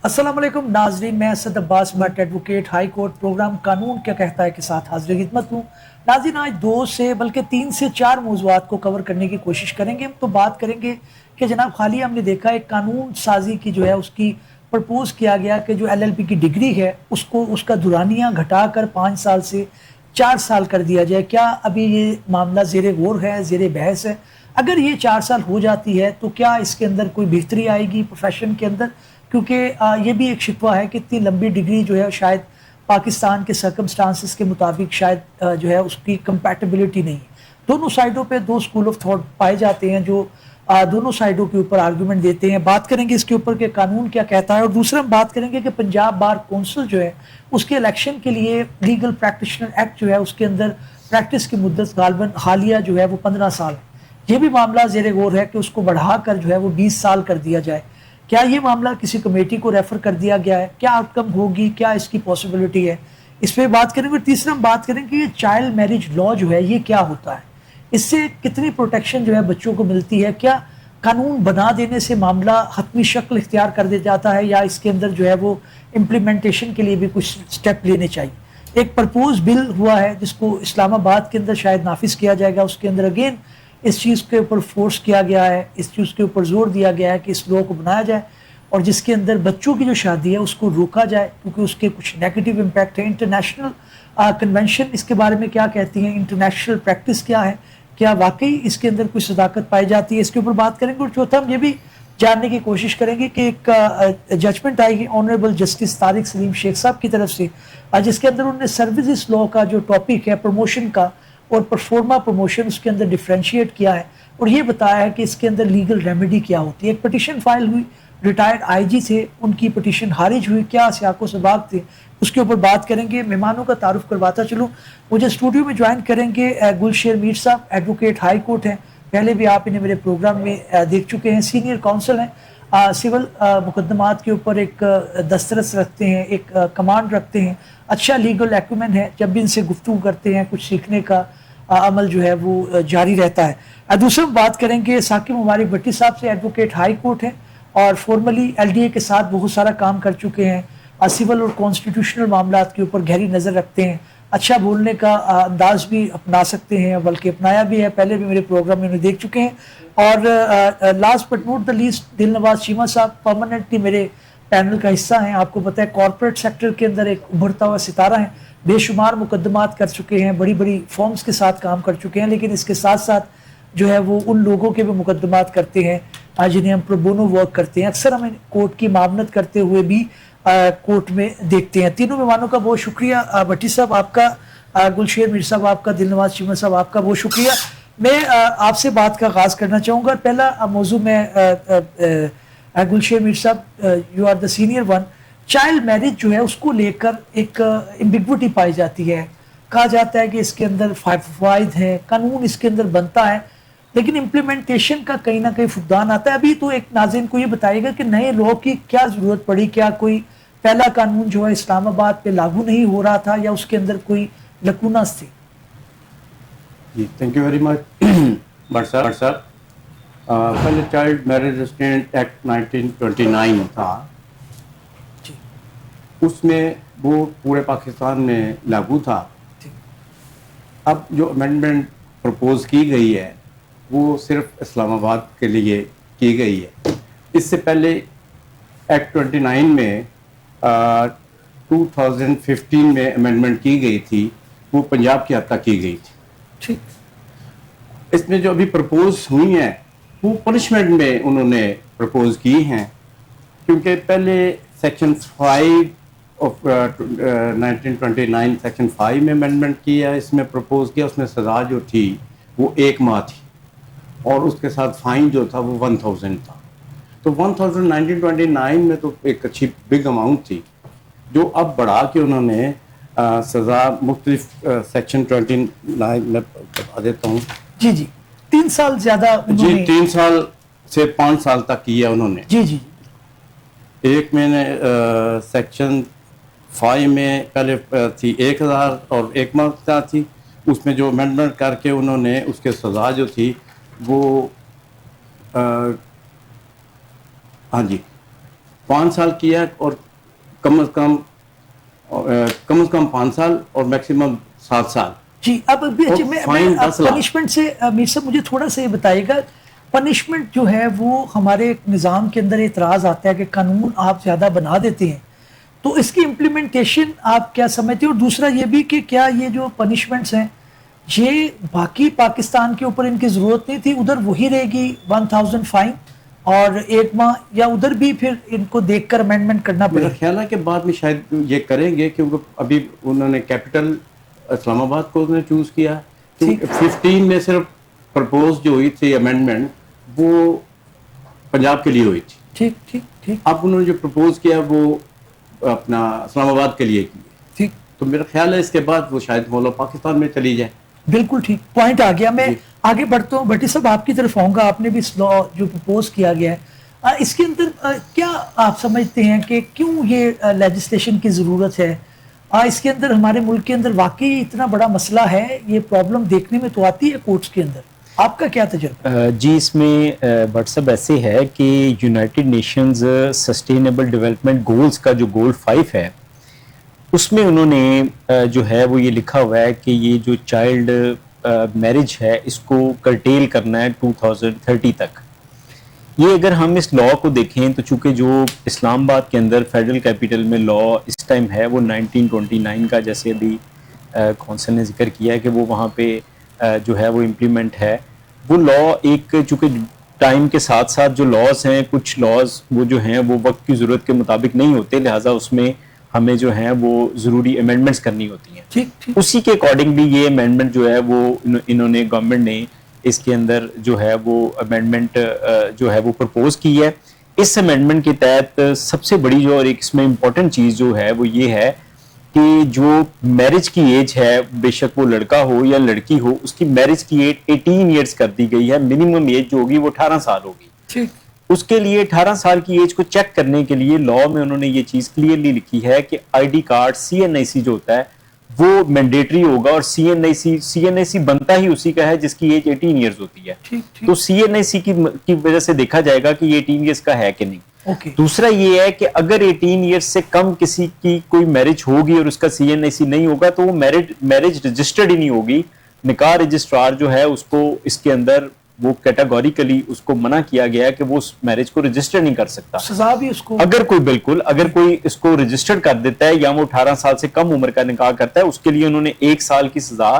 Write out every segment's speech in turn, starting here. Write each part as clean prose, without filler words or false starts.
अस्सलाम वालेकुम नाजरीन, मैं Asad Abbas Bhatt advocate high court program कानून क्या कहता है के साथ हाजिर खिदमत हूँ। नाजरीन, आज 2 से 3 से 4 मौज़ूआत को कवर करने की कोशिश करेंगे। हम तो बात करेंगे कि जनाब हालिया हमने देखा एक कानून साजी की जो है उसकी प्रपोज किया गया कि जो LLB की डिग्री है उसको उसका दुरानिया घटाकर 5 साल से 4 साल कर दिया जाए। क्या अभी ये मामला ज़ेर गौर है, ज़ेर बहस है? अगर ये 4 साल हो जाती है तो क्या इसके अंदर कोई बेहतरी आएगी प्रोफेशन के अंदर? क्योंकि ये भी एक शिकवा है कि इतनी लंबी डिग्री जो है शायद पाकिस्तान के सर्कमस्टांसिस के मुताबिक शायद जो है उसकी कंपैटिबिलिटी नहीं है। दोनों साइडों पे दो स्कूल ऑफ थॉट पाए जाते हैं जो दोनों साइडों के ऊपर आर्गूमेंट देते हैं। बात करेंगे इसके ऊपर कि कानून क्या कहता है, और दूसरा हम बात करेंगे कि पंजाब बार कौंसिल जो है उसके इलेक्शन के लिए लीगल प्रैक्टिशनर एक्ट जो है उसके अंदर प्रैक्टिस की मुद्दत गालबन हालिया जो है वो 15 साल है। ये भी मामला ज़ेर गौर है कि उसको बढ़ाकर जो है वो 20 साल कर दिया जाए। क्या ये मामला किसी कमेटी को रेफर कर दिया गया है? क्या आउटकम होगी? क्या इसकी पॉसिबिलिटी है? इस पर बात करेंगे। और तीसरा हम बात करेंगे ये चाइल्ड मैरिज लॉ जो है ये क्या होता है, इससे कितनी प्रोटेक्शन जो है बच्चों को मिलती है? क्या कानून बना देने से मामला हतमी शक्ल इख्तियार कर दे जाता है, या इसके अंदर जो है वो इम्प्लीमेंटेशन के लिए भी कुछ स्टेप लेने चाहिए? एक प्रपोज बिल हुआ है जिसको इस्लामाबाद के अंदर शायद नाफिज किया जाएगा। उसके अंदर अगेन इस चीज़ के ऊपर फोर्स किया गया है, इस चीज़ के ऊपर जोर दिया गया है कि इस लॉ को बनाया जाए और जिसके अंदर बच्चों की जो शादी है उसको रोका जाए, क्योंकि उसके कुछ नेगेटिव इम्पैक्ट है। इंटरनेशनल कन्वेंशन इसके बारे में क्या कहती हैं, इंटरनेशनल प्रैक्टिस क्या है, क्या वाकई इसके अंदर कोई सदाकत पाई जाती है, इसके ऊपर बात करेंगे। और चौथा हम ये भी जानने की कोशिश करेंगे कि एक जजमेंट आएगी ऑनरेबल जस्टिस तारिक सलीम शेख साहब की तरफ से, जिसके अंदर उन्होंने सर्विसेज लॉ का जो टॉपिक है प्रमोशन का और परफॉर्मा प्रमोशन उसके अंदर डिफ्रेंशिएट किया है और ये बताया है कि इसके अंदर लीगल रेमेडी क्या होती है। एक पटिशन फाइल हुई, रिटायर्ड IG थे, उनकी पटिशन खारिज हुई, क्या सियाको सबाब थे उसके ऊपर बात करेंगे। मेहमानों का तारुफ करवाता चलूँ, मुझे स्टूडियो में ज्वाइन करेंगे गुलशेर मीर साहब, एडवोकेट हाई कोर्ट हैं, पहले भी आप इन्हें मेरे प्रोग्राम में देख चुके हैं, सीनियर काउंसिल हैं, सिविल मुकदमात के ऊपर एक दस्तरस रखते हैं, एक कमांड रखते हैं, अच्छा लीगल एक्यूमेन है, जब भी इनसे गुफ्तगू करते हैं कुछ सीखने का अमल जो है वो जारी रहता है। दूसरा बात करेंगे साकिब मुबारक भट्टी साहब से, एडवोकेट हाई कोर्ट हैं और फॉर्मली LDA के साथ बहुत सारा काम कर चुके हैं, सिविल और कॉन्स्टिट्यूशनल मामलात के ऊपर गहरी नज़र रखते हैं, अच्छा बोलने का अंदाज भी अपना सकते हैं, बल्कि अपनाया भी है, पहले भी मेरे प्रोग्राम में उन्हें देख चुके हैं। और last but not the least Dilnawaz Cheema साहब परमानेंटली मेरे पैनल का हिस्सा हैं। आपको पता है कॉर्पोरेट सेक्टर के अंदर एक उभरता हुआ सितारा है, बेशुमार मुकदमात कर चुके हैं, बड़ी बड़ी फॉर्म्स के साथ काम कर चुके हैं, लेकिन इसके साथ साथ जो है वो उन लोगों के भी मुकदमात करते हैं जिन्हें हम प्रोबोनो वर्क करते हैं, अक्सर हमें कोर्ट की मामलत करते हुए भी कोर्ट में देखते हैं। तीनों मेहमानों का बहुत शुक्रिया, भट्टी साहब आपका, गुलशेर मीर साहब आपका, दिलनवाज चीमा साहब आपका बहुत शुक्रिया। मैं आपसे बात का आगाज़ करना चाहूँगा। पहला मौजू में गुलशेर मीर साहब, you are the senior one, child marriage जो है उसको लेकर एक एम्बिग्विटी पाई जाती है, कहा जाता है कि इसके अंदर फायद है, कानून इसके अंदर बनता है, लेकिन इम्प्लीमेंटेशन का कहीं ना कहीं फुकदान आता है। अभी तो एक नाज़रीन को ये बताइएगा कि नए लॉ की क्या ज़रूरत पड़ी, क्या कोई पहला कानून जो है इस्लामाबाद पे लागू नहीं हो रहा था या उसके अंदर कोई लकूनास थी? जी, thank you very much Bhatt sahab. पहले चाइल्ड मैरिज रेस्ट्रेंट एक्ट 1929 था, उसमें वो पूरे पाकिस्तान में लागू था। अब जो अमेंडमेंट प्रपोज की गई है वो सिर्फ इस्लामाबाद के लिए की गई है। इससे पहले एक्ट 29 में 2015 में अमेंडमेंट की गई थी, वो पंजाब की हद तक की गई थी। ठीक, इसमें जो अभी प्रपोज हुई हैं वो पनिशमेंट में उन्होंने प्रपोज की हैं, क्योंकि पहले सेक्शन 5 ऑफ 1929 सेक्शन 5 में अमेंडमेंट किया, इसमें प्रपोज किया, उसमें सज़ा जो थी वो 1 माह थी और उसके साथ फाइन जो था वो 1000 था। तो 1929 में तो एक अच्छी बिग अमाउंट थी, जो अब बढ़ा के उन्होंने सज़ा मुख्तलिफ सेक्शन 29 में बता देता हूँ। जी जी, 3 साल ज़्यादा जी, 3 साल से 5 साल तक किया उन्होंने। जी जी, एक मैंने सेक्शन 5 में पहले थी 1000 और 1 माह थी, उसमें जो अमेंडमेंट करके उन्होंने उसके सज़ा जो थी वो हाँ जी 5 साल किया और कम से कम 5 साल और मैक्सिमम 7 साल। जी, अब अभी और मैं फाइन 10 लाख। पनिशमेंट से मीर साहब मुझे थोड़ा सा ये बताइएगा, पनिशमेंट जो है वो हमारे निज़ाम के अंदर एतराज़ आता है कि कानून आप ज़्यादा बना देते हैं, तो इसकी इम्प्लीमेंटेशन आप क्या समझते हैं? और दूसरा ये भी कि क्या ये जो पनिशमेंट्स हैं ये बाकी पाकिस्तान के ऊपर इनकी ज़रूरत नहीं थी, उधर वही रहेगी 1000 फाइन और 1 माह, या उधर भी फिर इनको देखकर अमेंडमेंट करना मेरा पड़ेगा? ख्याल है कि बाद में शायद ये करेंगे, क्योंकि अभी उन्होंने कैपिटल इस्लामाबाद को उन्होंने चूज किया। ठीक। 15 में सिर्फ प्रपोज जो हुई थी अमेंडमेंट वो पंजाब के लिए हुई थी। ठीक ठीक ठीक अब उन्होंने जो प्रपोज किया वो अपना इस्लामाबाद के लिए किया। ठीक, तो मेरा ख्याल है इसके बाद वो शायद मौला पाकिस्तान में चली जाए। बिल्कुल ठीक पॉइंट आ गया। मैं जी। आगे बढ़ता हूँ, भट्टी साहब आपकी तरफ आऊंगा। आपने भी इस लॉ जो प्रपोज किया गया है, इसके अंदर क्या आप समझते हैं कि क्यों ये लेजिस्लेशन की ज़रूरत है? इसके अंदर हमारे मुल्क के अंदर वाकई इतना बड़ा मसला है, ये प्रॉब्लम देखने में तो आती है कोर्ट्स के अंदर, आपका क्या तजुर्बा? जी, इसमें व्हाट्सअप ऐसे है कि United Nations sustainable development goals का जो गोल 5 है उसमें उन्होंने जो है वो ये लिखा हुआ है कि ये जो चाइल्ड मैरिज है इसको कर्टेल करना है 2030 तक। ये अगर हम इस लॉ को देखें तो चूंकि जो इस्लामाबाद के अंदर फेडरल कैपिटल में लॉ इस टाइम है वो 1929 का, जैसे अभी कौंसल ने जिक्र किया है कि वो वहाँ पे जो है वो इम्प्लीमेंट है वो लॉ। एक चूंकि टाइम के साथ साथ जो लॉज हैं, कुछ लॉज वो जो हैं वो वक्त की ज़रूरत के मुताबिक नहीं होते, लिहाजा उसमें हमें जो है वो ज़रूरी अमेंडमेंट्स करनी होती हैं। ठीक ठीक उसी के अकॉर्डिंग भी ये अमेंडमेंट जो है वो इन्होंने गवर्नमेंट ने इसके अंदर जो है वो अमेंडमेंट जो है वो प्रपोज की है। इस अमेंडमेंट के तहत सबसे बड़ी जो और एक इसमें इम्पोर्टेंट चीज़ जो है वो ये है कि जो मैरिज की एज है, बेशक वो लड़का हो या लड़की हो, उसकी मैरिज की एज 18 ईयर्स कर दी गई है। मिनिमम एज जो होगी वो 18 साल होगी। ठीक उसके लिए 18 साल की एज को चेक करने के लिए लॉ में उन्होंने ये चीज़ क्लियरली लिखी है कि आईडी कार्ड CNIC जो होता है वो मैंडेटरी होगा, और CNIC बनता ही उसी का है जिसकी एज 18 ईयर्स होती है। ठीक ठीक तो CNIC की वजह से देखा जाएगा कि ये 18 ईयर्स का है कि नहीं। ओके दूसरा ये है कि अगर 18 ईयर्स से कम किसी की कोई मैरिज होगी और उसका CNIC नहीं होगा तो वो मैरिज रजिस्टर्ड ही नहीं होगी। निकाह रजिस्ट्रार जो है उसको इसके अंदर वो कैटेगोरिकली उसको मना किया गया है कि वो उस मैरिज को रजिस्टर नहीं कर सकता। सजा भी उसको अगर कोई इसको रजिस्टर कर देता है या वो 18 साल से कम उम्र का निकाह करता है उसके लिए उन्होंने 1 साल की सजा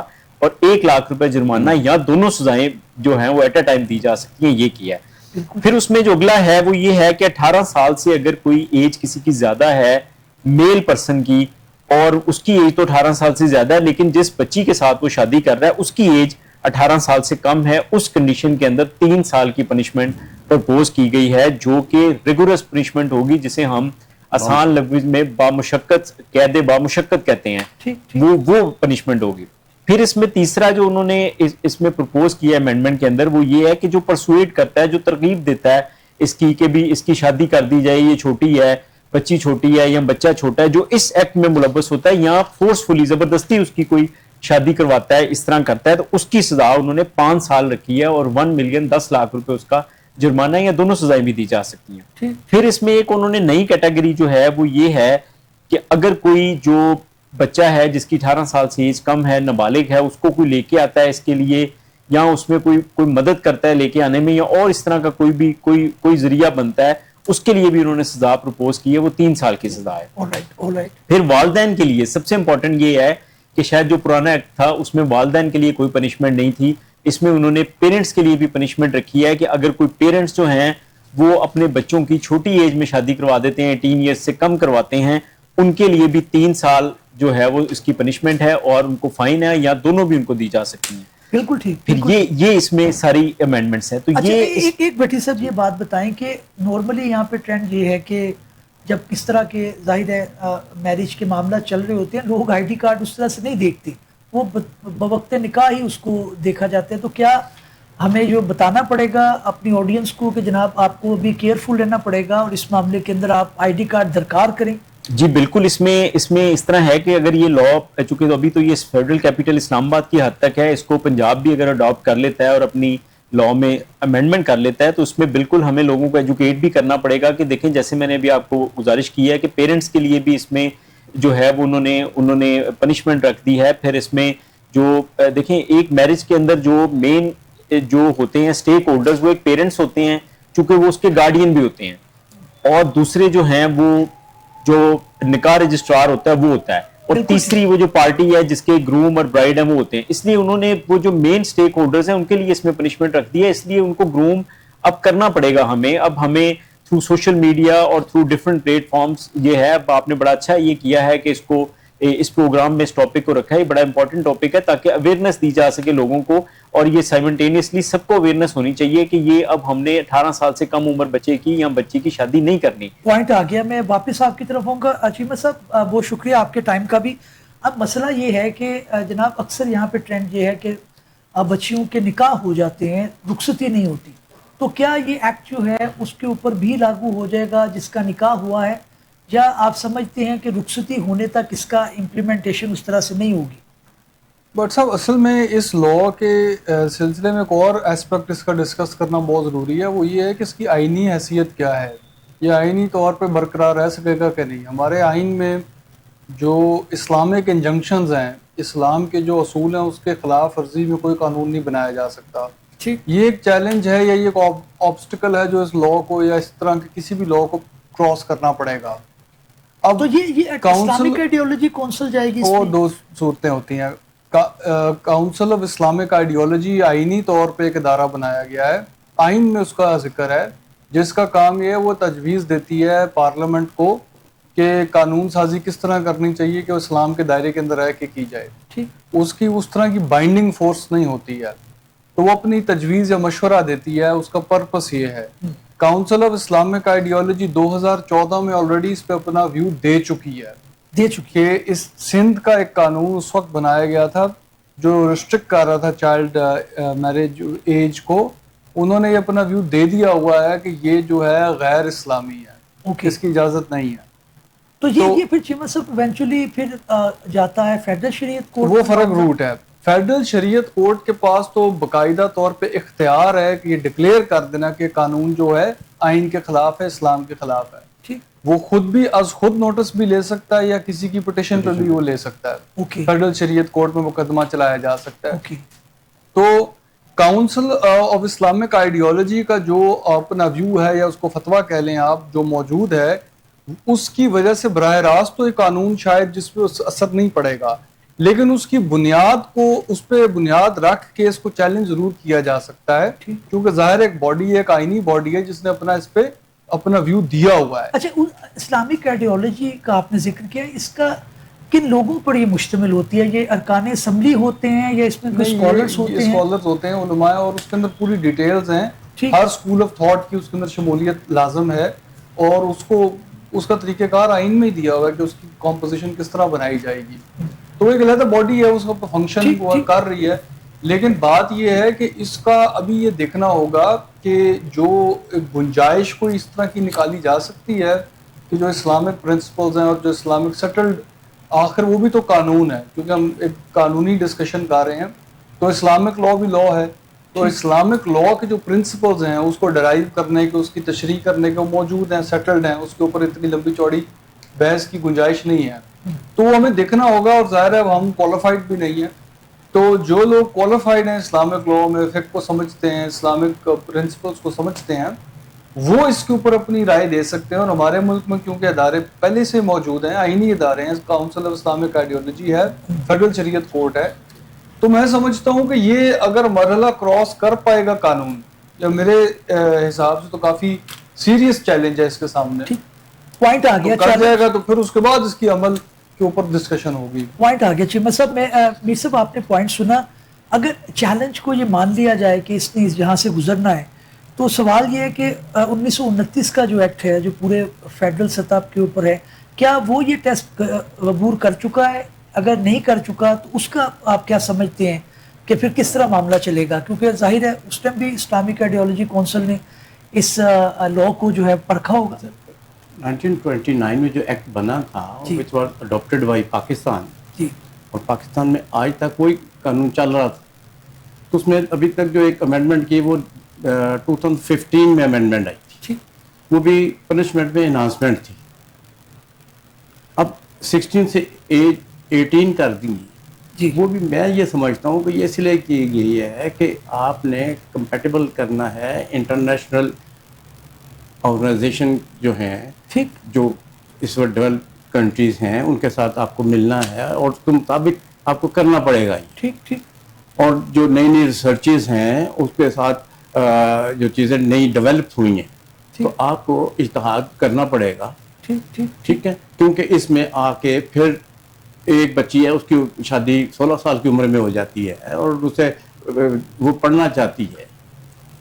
और 1 लाख रुपए जुर्माना या दोनों सजाएं जो हैं वो एट अ टाइम दी जा सकती हैं, ये किया है। फिर उसमें जो अगला है वो ये है कि 18 साल से अगर कोई एज किसी की ज्यादा है मेल पर्सन की और उसकी एज तो 18 साल से ज्यादा है, लेकिन जिस बच्ची के साथ वो शादी कर रहा है उसकी एज 18 साल से कम है, उस कंडीशन के अंदर 3 साल की पनिशमेंट प्रपोज की गई है जो कि रिगोरस पनिशमेंट होगी, जिसे हम आसान लफ्ज में बामुशक्कत कैद बामुशक्कत कहते हैं। ठीक ठीक वो पनिशमेंट होगी। फिर इसमें तीसरा जो उन्होंने इसमें प्रपोज किया अमेंडमेंट के अंदर वो ये है कि जो परसुएट करता है, जो तरगीब देता है इसकी कि भी इसकी शादी कर दी जाए, ये छोटी है, बच्ची छोटी है या बच्चा छोटा है, जो इस एक्ट में मुलव्वस होता है या फोर्सफुली जबरदस्ती उसकी कोई शादी करवाता है, इस तरह करता है, तो उसकी सजा उन्होंने 5 साल रखी है और 1 मिलियन 10 लाख रुपए उसका जुर्माना या दोनों सजाएं भी दी जा सकती हैं। ठीक फिर इसमें एक उन्होंने नई कैटेगरी जो है वो ये है कि अगर कोई जो बच्चा है जिसकी 18 साल से एज कम है, नाबालिग है, उसको कोई लेके आता है इसके लिए या उसमें कोई मदद करता है लेके आने में या और इस तरह का कोई जरिया बनता है, उसके लिए भी उन्होंने सजा प्रपोज की है, वो 3 साल की सजा है। ऑलराइट फिर वालदैन के लिए सबसे इंपॉर्टेंट ये है कि शायद जो पुराना एक्ट था उसमें वालदैन के लिए कोई पनिशमेंट नहीं थी, इसमें उन्होंने पेरेंट्स के लिए भी पनिशमेंट रखी है कि अगर कोई पेरेंट्स जो हैं वो अपने बच्चों की छोटी एज में शादी करवा देते हैं, 18 ईयर्स से कम करवाते हैं, उनके लिए भी 3 साल जो है वो इसकी पनिशमेंट है और उनको फाइन है या दोनों भी उनको दी जा सकती हैं। बिल्कुल ठीक। फिर ये इसमें सारी अमेंडमेंट्स हैं। तो अच्छा, ये एक भट्टी साहब ये बात बताएं कि नॉर्मली यहाँ पे ट्रेंड ये है कि जब किस तरह के जाहिर है मैरिज के मामला चल रहे होते हैं, लोग आईडी कार्ड उस तरह से नहीं देखते, वो बवक्त निकाह ही उसको देखा जाता है। तो क्या हमें जो बताना पड़ेगा अपनी ऑडियंस को कि जनाब आपको भी केयरफुल रहना पड़ेगा और इस मामले के अंदर आप आईडी कार्ड दरकार करें? जी बिल्कुल, इसमें इस तरह है कि अगर ये लॉ, चूंकि तो अभी तो ये फेडरल कैपिटल इस्लामाबाद की हद तक है, इसको पंजाब भी अगर अडॉप्ट कर लेता है और अपनी लॉ में अमेंडमेंट कर लेता है तो उसमें बिल्कुल हमें लोगों को एजुकेट भी करना पड़ेगा कि देखें, जैसे मैंने अभी आपको गुजारिश की है कि पेरेंट्स के लिए भी इसमें जो है वो उन्होंने पनिशमेंट रख दी है। फिर इसमें जो देखें, एक मैरिज के अंदर जो मेन जो होते हैं स्टेक होल्डर्स वो एक पेरेंट्स होते हैं, चूंकि वो उसके गार्डियन भी होते हैं, और दूसरे जो हैं वो जो निकाह रजिस्ट्रार होता है वो होता है, और तीसरी वो जो पार्टी है जिसके ग्रूम और ब्राइड है वो होते हैं। इसलिए उन्होंने वो जो मेन स्टेक होल्डर्स हैं उनके लिए इसमें पनिशमेंट रख दी है। इसलिए उनको ग्रूम अब करना पड़ेगा हमें। अब हमें थ्रू सोशल मीडिया और थ्रू डिफरेंट प्लेटफॉर्म्स ये है, अब आपने बड़ा अच्छा ये किया है कि इसको इस प्रोग्राम में इस टॉपिक को रखा है। ये बड़ा इंपॉर्टेंट टॉपिक है ताकि अवेयरनेस दी जा सके लोगों को, और ये साइमल्टेनियसली सबको अवेयरनेस होनी चाहिए कि ये अब हमने 18 साल से कम उम्र बच्चे की या बच्ची की शादी नहीं करनी। पॉइंट आ गया। मैं वापस आपकी तरफ आऊँगा अचीमा साहब, बहुत शुक्रिया आपके टाइम का भी। अब मसला ये है कि जनाब अक्सर यहाँ पे ट्रेंड ये है कि बच्चियों के निकाह हो जाते हैं, रुखसती नहीं होती, तो क्या ये एक्ट जो है उसके ऊपर भी लागू हो जाएगा जिसका निकाह हुआ है, या आप समझते हैं कि रुखसती होने तक इसका इम्प्लीमेंटेशन उस तरह से नहीं होगी? बट साहब असल में इस लॉ के सिलसिले में एक और एस्पेक्ट इसका डिस्कस करना बहुत ज़रूरी है, वो ये है कि इसकी आइनी हैसियत क्या है, ये आइनी तौर पे बरकरार रह सकेगा कि नहीं। हमारे आइन में जो इस्लामिक इंजंक्शंस हैं, इस्लाम के जो असूल हैं, उसके खिलाफ वर्जी में कोई कानून नहीं बनाया जा सकता। ठीक, ये एक चैलेंज है या ये एक ऑब्स्टिकल है जो इस लॉ को या इस तरह के किसी भी लॉ को क्रॉस करना पड़ेगा। अब तो ये इस्लामिक आइडियोलॉजी कौंसिल जाएगी वो इसमें? दो सूरतें होती हैं। काउंसिल ऑफ इस्लामिक आइडियोलॉजी आइनी तौर पे एक इदारा बनाया गया है, आइन में उसका जिक्र है, जिसका काम ये है वो तजवीज़ देती है पार्लियामेंट को कि कानून साजी किस तरह करनी चाहिए कि वो इस्लाम के दायरे के अंदर रह के की जाए। ठीक, उसकी उस तरह की बाइंडिंग फोर्स नहीं होती है, तो वो अपनी तजवीज़ या मशवरा देती है। उसका पर्पस ये है, काउंसिल ऑफ इस्लामिक आइडियोलॉजी 2014 में ऑलरेडी इस पे अपना व्यू दे चुकी है कि इस सिंध का एक कानून उस वक्त बनाया गया था जो रिस्ट्रिक्ट कर रहा था चाइल्ड मैरिज एज को। उन्होंने ये अपना व्यू दे दिया हुआ है कि ये जो है गैर इस्लामी है, इसकी इजाजत नहीं है। तो ये फिर चीमा साहब इवेंचुअली फिर जाता है फेडरल शरीयत कोर्ट। वो फर्क रूट है। फेडरल शरीयत कोर्ट के पास तो बाकायदा तौर पे इख्तियार है कि ये डिक्लेयर कर देना कि कानून जो है आइन के खिलाफ है, इस्लाम के खिलाफ है। ठीक, वो खुद भी खुद नोटिस भी ले सकता है या किसी की पिटिशन पे भी वो ले सकता है। फेडरल शरीयत कोर्ट में मुकदमा चलाया जा सकता है। तो काउंसिल ऑफ इस्लामिक आइडियोलॉजी का जो अपना व्यू है या उसको फतवा कह लें आप, जो मौजूद है, उसकी वजह से बराह रास्त तो ये कानून शायद जिस पे असर नहीं पड़ेगा, लेकिन उसकी बुनियाद को उस पर बुनियाद रख के इसको चैलेंज जरूर किया जा सकता है, क्योंकि जाहिर एक बॉडी है, एक आईनी बॉडी है जिसने अपना इस पे अपना व्यू दिया हुआ है। अच्छा, इस्लामिक आइडियोलॉजी का आपने जिक्र किया, इसका किन लोगों पर ये मुश्तमिल होती है? ये अरकान असम्बली होते हैं या इसमें कोई स्कॉलर्स होते हैं? स्कॉलर्स होते हैं, उलमा, और उसके अंदर पूरी डिटेल्स हैं। हर स्कूल ऑफ थॉट की उसके अंदर शमूलियत लाजम है, और उसको उसका तरीक़ेकार आइन में ही दिया हुआ है कि उसकी कॉम्पोजिशन किस तरह बनाई जाएगी। तो एक अलग बॉडी है, उसका फंक्शन कर रही है, लेकिन बात यह है कि इसका अभी ये देखना होगा कि जो गुंजाइश को इस तरह की निकाली जा सकती है कि जो इस्लामिक प्रिंसिपल्स हैं और जो इस्लामिक सेटल्ड, आखिर वो भी तो कानून है, क्योंकि हम एक कानूनी डिस्कशन कर रहे हैं, तो इस्लामिक लॉ भी लॉ है। तो इस्लामिक लॉ के जो प्रिंसिपल्स हैं उसको डराइव करने के, उसकी तशरीह करने के मौजूद हैं, सेटल्ड हैं, उसके ऊपर इतनी लंबी चौड़ी बहस की गुंजाइश नहीं है। तो हमें देखना होगा, और ज़ाहिर है हम क्वालिफाइड भी नहीं है, तो जो लोग क्वालिफाइड हैं इस्लामिक लॉ में, फिक्र को समझते हैं, इस्लामिक प्रिंसिपल्स को समझते हैं, वो इसके ऊपर अपनी राय दे सकते हैं। और हमारे मुल्क में क्योंकि अदारे पहले से मौजूद हैं, आईनी अदारे हैं, काउंसिल ऑफ इस्लामिक आइडियोलॉजी है, फेडरल शरीयत कोर्ट है, तो मैं समझता हूँ कि ये अगर मरहला क्रॉस कर पाएगा कानून, या मेरे हिसाब से तो काफ़ी सीरियस चैलेंज है इसके सामने। पॉइंट आ गया, कर जाएगा तो फिर उसके बाद इसकी अमल के ऊपर डिस्कशन होगी। पॉइंट आ गया चीमा साहब। मीर साहब आपने पॉइंट सुना, अगर चैलेंज को ये मान लिया जाए कि इसने जहाँ से गुजरना है, तो सवाल ये है कि 1929 का जो एक्ट है, जो पूरे फेडरल सतह के ऊपर है, क्या वो ये टेस्ट अबूर कर चुका है? अगर नहीं कर चुका तो उसका आप क्या समझते हैं कि फिर किस तरह मामला चलेगा? क्योंकि जाहिर है उस टाइम भी इस्लामिक आइडियोलॉजी काउंसिल ने इस लॉ को जो है परखा होगा। 1929 में जो एक्ट बना था, which was adopted by Pakistan, और पाकिस्तान में आज तक वही कानून चल रहा था। तो उसमें अभी तक जो एक अमेंडमेंट की वो 2015 में अमेंडमेंट आई थी, ठीक, वो भी पनिशमेंट में एनहांसमेंट थी। अब 16 से एज 18 कर दी जी। वो भी मैं ये समझता हूँ कि ये इसलिए की गई है कि आपने कंपैटिबल करना है इंटरनेशनल ऑर्गेनाइजेशन जो हैं, ठीक, जो इस वक्त डेवलप कंट्रीज़ हैं, उनके साथ आपको मिलना है और उसके मुताबिक आपको करना पड़ेगा ही। ठीक, ठीक, और जो नई नई रिसर्चेज हैं उसके साथ जो चीज़ें नई डेवलप हुई हैं तो आपको इत्तेहाद करना पड़ेगा। ठीक, ठीक, ठीक है, क्योंकि इसमें आके फिर एक बच्ची है, उसकी शादी 16 साल की उम्र में हो जाती है और उसे वो पढ़ना चाहती है,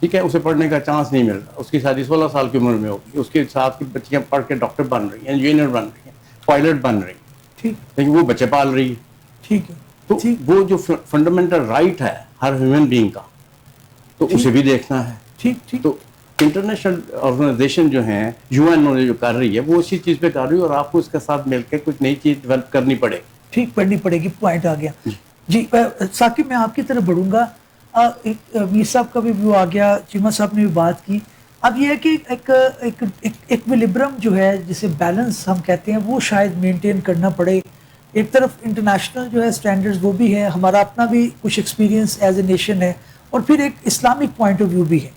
ठीक है, उसे पढ़ने का चांस नहीं मिल रहा, उसकी शादी 16 साल की उम्र में होगी, उसके साथ की बच्चियां पढ़ के डॉक्टर बन रही हैं, इंजीनियर बन रही हैं, पायलट बन रही हैं, ठीक, लेकिन वो बच्चे पाल रही है। ठीक है, तो ठीक, वो जो फंडामेंटल राइट है हर ह्यूमन बीइंग का, तो उसे भी देखना है। ठीक, ठीक, तो इंटरनेशनल ऑर्गेनाइजेशन जो है यूएन जो कर रही है वो उसी चीज़ पे कर रही है और आपको इसके साथ मिलकर कुछ नई चीज़ डेवलप करनी पड़ेगी। ठीक, पढ़नी पड़ेगी, पॉइंट आ गया जी। साकिब मैं आपकी तरफ बढ़ूंगा। एक मीर साहब का भी व्यू आ गया, चीमा साहब ने भी बात की। अब ये है कि एक इक्विलिब्रियम जो है जिसे बैलेंस हम कहते हैं वो शायद मेंटेन करना पड़े। एक तरफ इंटरनेशनल जो है स्टैंडर्ड्स वो भी है, हमारा अपना भी कुछ एक्सपीरियंस एज ए नेशन है और फिर एक इस्लामिक पॉइंट ऑफ व्यू भी है।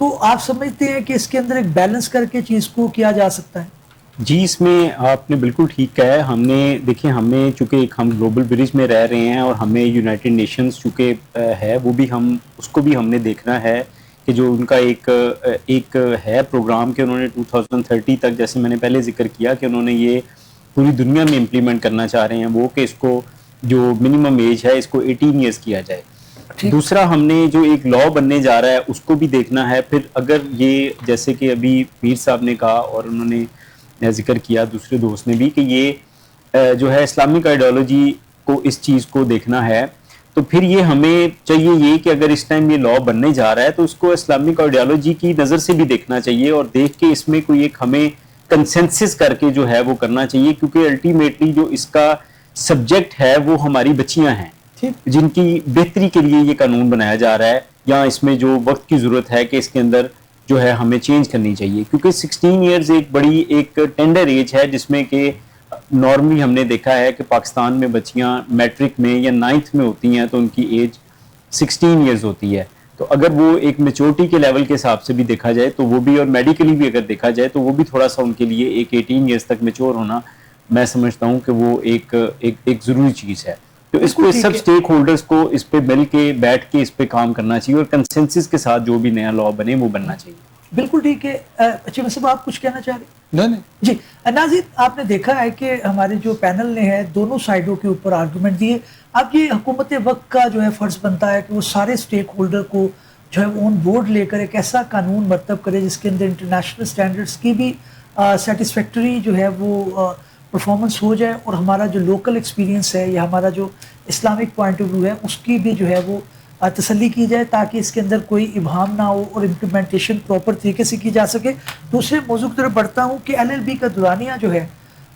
तो आप समझते हैं कि इसके अंदर एक बैलेंस करके चीज़ को किया जा सकता है? जी, इसमें आपने बिल्कुल ठीक कहा है। हमने देखिए, हमें चूँकि हम ग्लोबल विलेज में रह रहे हैं और हमें यूनाइटेड नेशंस चूँकि है वो भी हम उसको भी हमने देखना है कि जो उनका एक है प्रोग्राम कि उन्होंने 2030 तक, जैसे मैंने पहले जिक्र किया कि उन्होंने ये पूरी दुनिया में इम्प्लीमेंट करना चाह रहे हैं वो कि इसको जो मिनिमम एज है इसको 18 ईयर्स किया जाए। दूसरा, हमने जो एक लॉ बनने जा रहा है उसको भी देखना है। फिर अगर ये जैसे कि अभी मीर साहब ने कहा और उन्होंने जिक्र किया दूसरे दोस्त ने भी कि ये जो है इस्लामिक आइडियोलॉजी को इस चीज़ को देखना है, तो फिर ये हमें चाहिए ये कि अगर इस टाइम ये लॉ बनने जा रहा है तो उसको इस्लामिक आइडियोलॉजी की नज़र से भी देखना चाहिए और देख के इसमें कोई एक हमें कंसेंसस करके जो है वो करना चाहिए, क्योंकि अल्टीमेटली जो इसका सब्जेक्ट है वो हमारी बच्चियां हैं जिनकी बेहतरी के लिए ये कानून बनाया जा रहा है, या इसमें जो वक्त की ज़रूरत है कि इसके अंदर जो है हमें चेंज करनी चाहिए, क्योंकि 16 इयर्स एक बड़ी एक टेंडर एज है जिसमें कि नॉर्मली हमने देखा है कि पाकिस्तान में बच्चियां मैट्रिक में या 9th में होती हैं तो उनकी एज 16 इयर्स होती है। तो अगर वो एक मेच्योरिटी के लेवल के हिसाब से भी देखा जाए तो वो भी, और मेडिकली भी अगर देखा जाए तो वो भी थोड़ा सा उनके लिए एक 18 इयर्स तक मेच्योर होना, मैं समझता हूँ कि वो एक ज़रूरी चीज़ है। तो इस पे सब स्टेक होल्डर्स को इस पे मिल के बैठ के इस पे काम करना चाहिए और कंसेंसस के साथ जो भी नया लॉ बने वो बनना चाहिए। बिल्कुल ठीक है। अच्छा, वैसे आप कुछ कहना चाह रहे हैं? नहीं जी नाज़िर, आपने देखा है कि हमारे जो पैनल ने है दोनों साइडों के ऊपर आर्गूमेंट दिए। अब ये हुकूमत वक्त का जो है फ़र्ज़ बनता है कि वो सारे स्टेक होल्डर को जो है ऑन बोर्ड लेकर एक ऐसा कानून मरतब करे जिसके अंदर इंटरनेशनल स्टैंडर्ड्स की भी सेटिस्फैक्टरी जो है वो परफॉर्मेंस हो जाए और हमारा जो लोकल एक्सपीरियंस है या हमारा जो इस्लामिक पॉइंट ऑफ व्यू है उसकी भी जो है वो तसल्ली की जाए ताकि इसके अंदर कोई इबहम ना हो और इम्प्लीमेंटेशन प्रॉपर तरीके से की जा सके। दूसरे मौजू की तरफ बढ़ता हूँ कि LLB का दुरानिया जो है,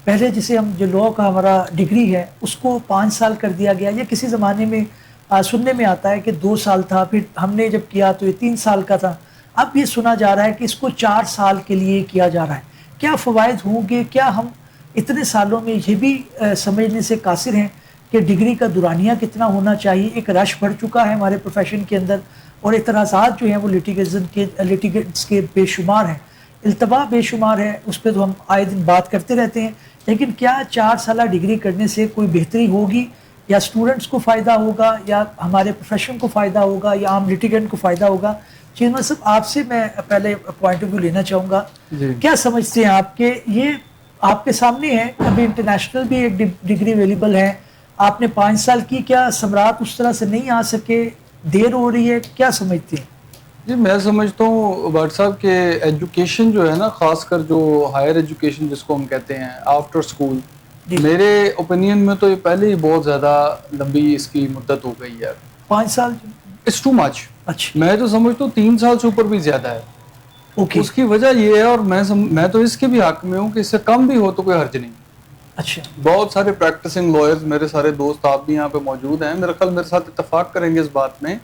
पहले जिसे हम जो लॉ का हमारा डिग्री है उसको 5 साल कर दिया गया, या किसी ज़माने में सुनने में आता है कि 2 साल था, फिर हमने जब किया तो ये 3 साल का था। अब ये सुना जा रहा है कि इसको 4 साल के लिए किया जा रहा है। क्या फ़वाइद होंगे? क्या हम इतने सालों में ये भी समझने से कासिर हैं कि डिग्री का दुरानिया कितना होना चाहिए? एक रश बढ़ चुका है हमारे प्रोफेशन के अंदर और इतराज़ात जो हैं वो लिटिगेंट्स के बेशुमार हैं, इल्तबा बेशुमार है, उस पर तो हम आए दिन बात करते रहते हैं। लेकिन क्या 4 साल डिग्री करने से कोई बेहतरी होगी, या स्टूडेंट्स को फ़ायदा होगा, या हमारे प्रोफेशन को फ़ायदा होगा, या आम लिटिगेंट को फ़ायदा होगा? चीमा साहब, आपसे मैं पहले पॉइंट ऑफ व्यू लेना चाहूँगा। क्या समझते हैं आपके, ये आपके सामने है, अभी इंटरनेशनल भी एक डिग्री अवेलेबल है, आपने 5 साल की, क्या समरात उस तरह से नहीं आ सके, देर हो रही है, क्या समझते हैं? जी, मैं समझता हूँ भट्ट साहब के एजुकेशन जो है ना, खासकर जो हायर एजुकेशन जिसको हम कहते हैं आफ्टर स्कूल, मेरे ओपिनियन में तो ये पहले ही बहुत ज़्यादा लंबी इसकी मुद्दत हो गई है। 5 साल इट्स टू मच। अच्छा, मैं तो समझता हूँ 3 साल से ऊपर भी ज़्यादा है। उसकी वजह ये है, और मैं तो इसके भी हक में हूँ कि इससे कम भी हो तो कोई हर्ज नहीं। अच्छा, बहुत सारे प्रैक्टिसिंग लॉयर्स, मेरे सारे दोस्त, आप भी यहाँ पे मौजूद हैं, मेरे ख्याल मेरे साथ इत्तेफाक करेंगे इस बात में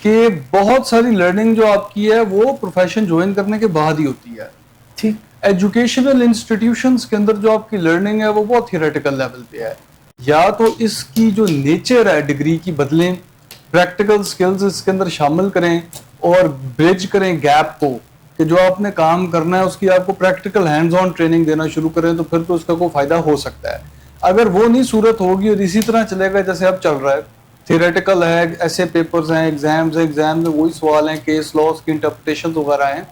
कि बहुत सारी लर्निंग जो आपकी है वो प्रोफेशन ज्वाइन करने के बाद ही होती है। ठीक। एजुकेशनल इंस्टीट्यूशंस के अंदर जो आपकी लर्निंग है वो बहुत थियोरेटिकल लेवल पे है, या तो इसकी जो नेचर है डिग्री की बदलें, प्रैक्टिकल स्किल्स इसके अंदर शामिल करें और ब्रिज करें गैप को, कि जो आपने काम करना है उसकी आपको प्रैक्टिकल हैंड्स ऑन ट्रेनिंग देना शुरू करें, तो फिर तो उसका कोई फायदा हो सकता है। अगर वो नहीं सूरत होगी और इसी तरह चलेगा जैसे अब चल रहा है, थियोरेटिकल है, ऐसे पेपर्स हैं, एग्जाम में वही सवाल हैं, केस लॉस की इंटरप्रिटेशन वगैरह हैं,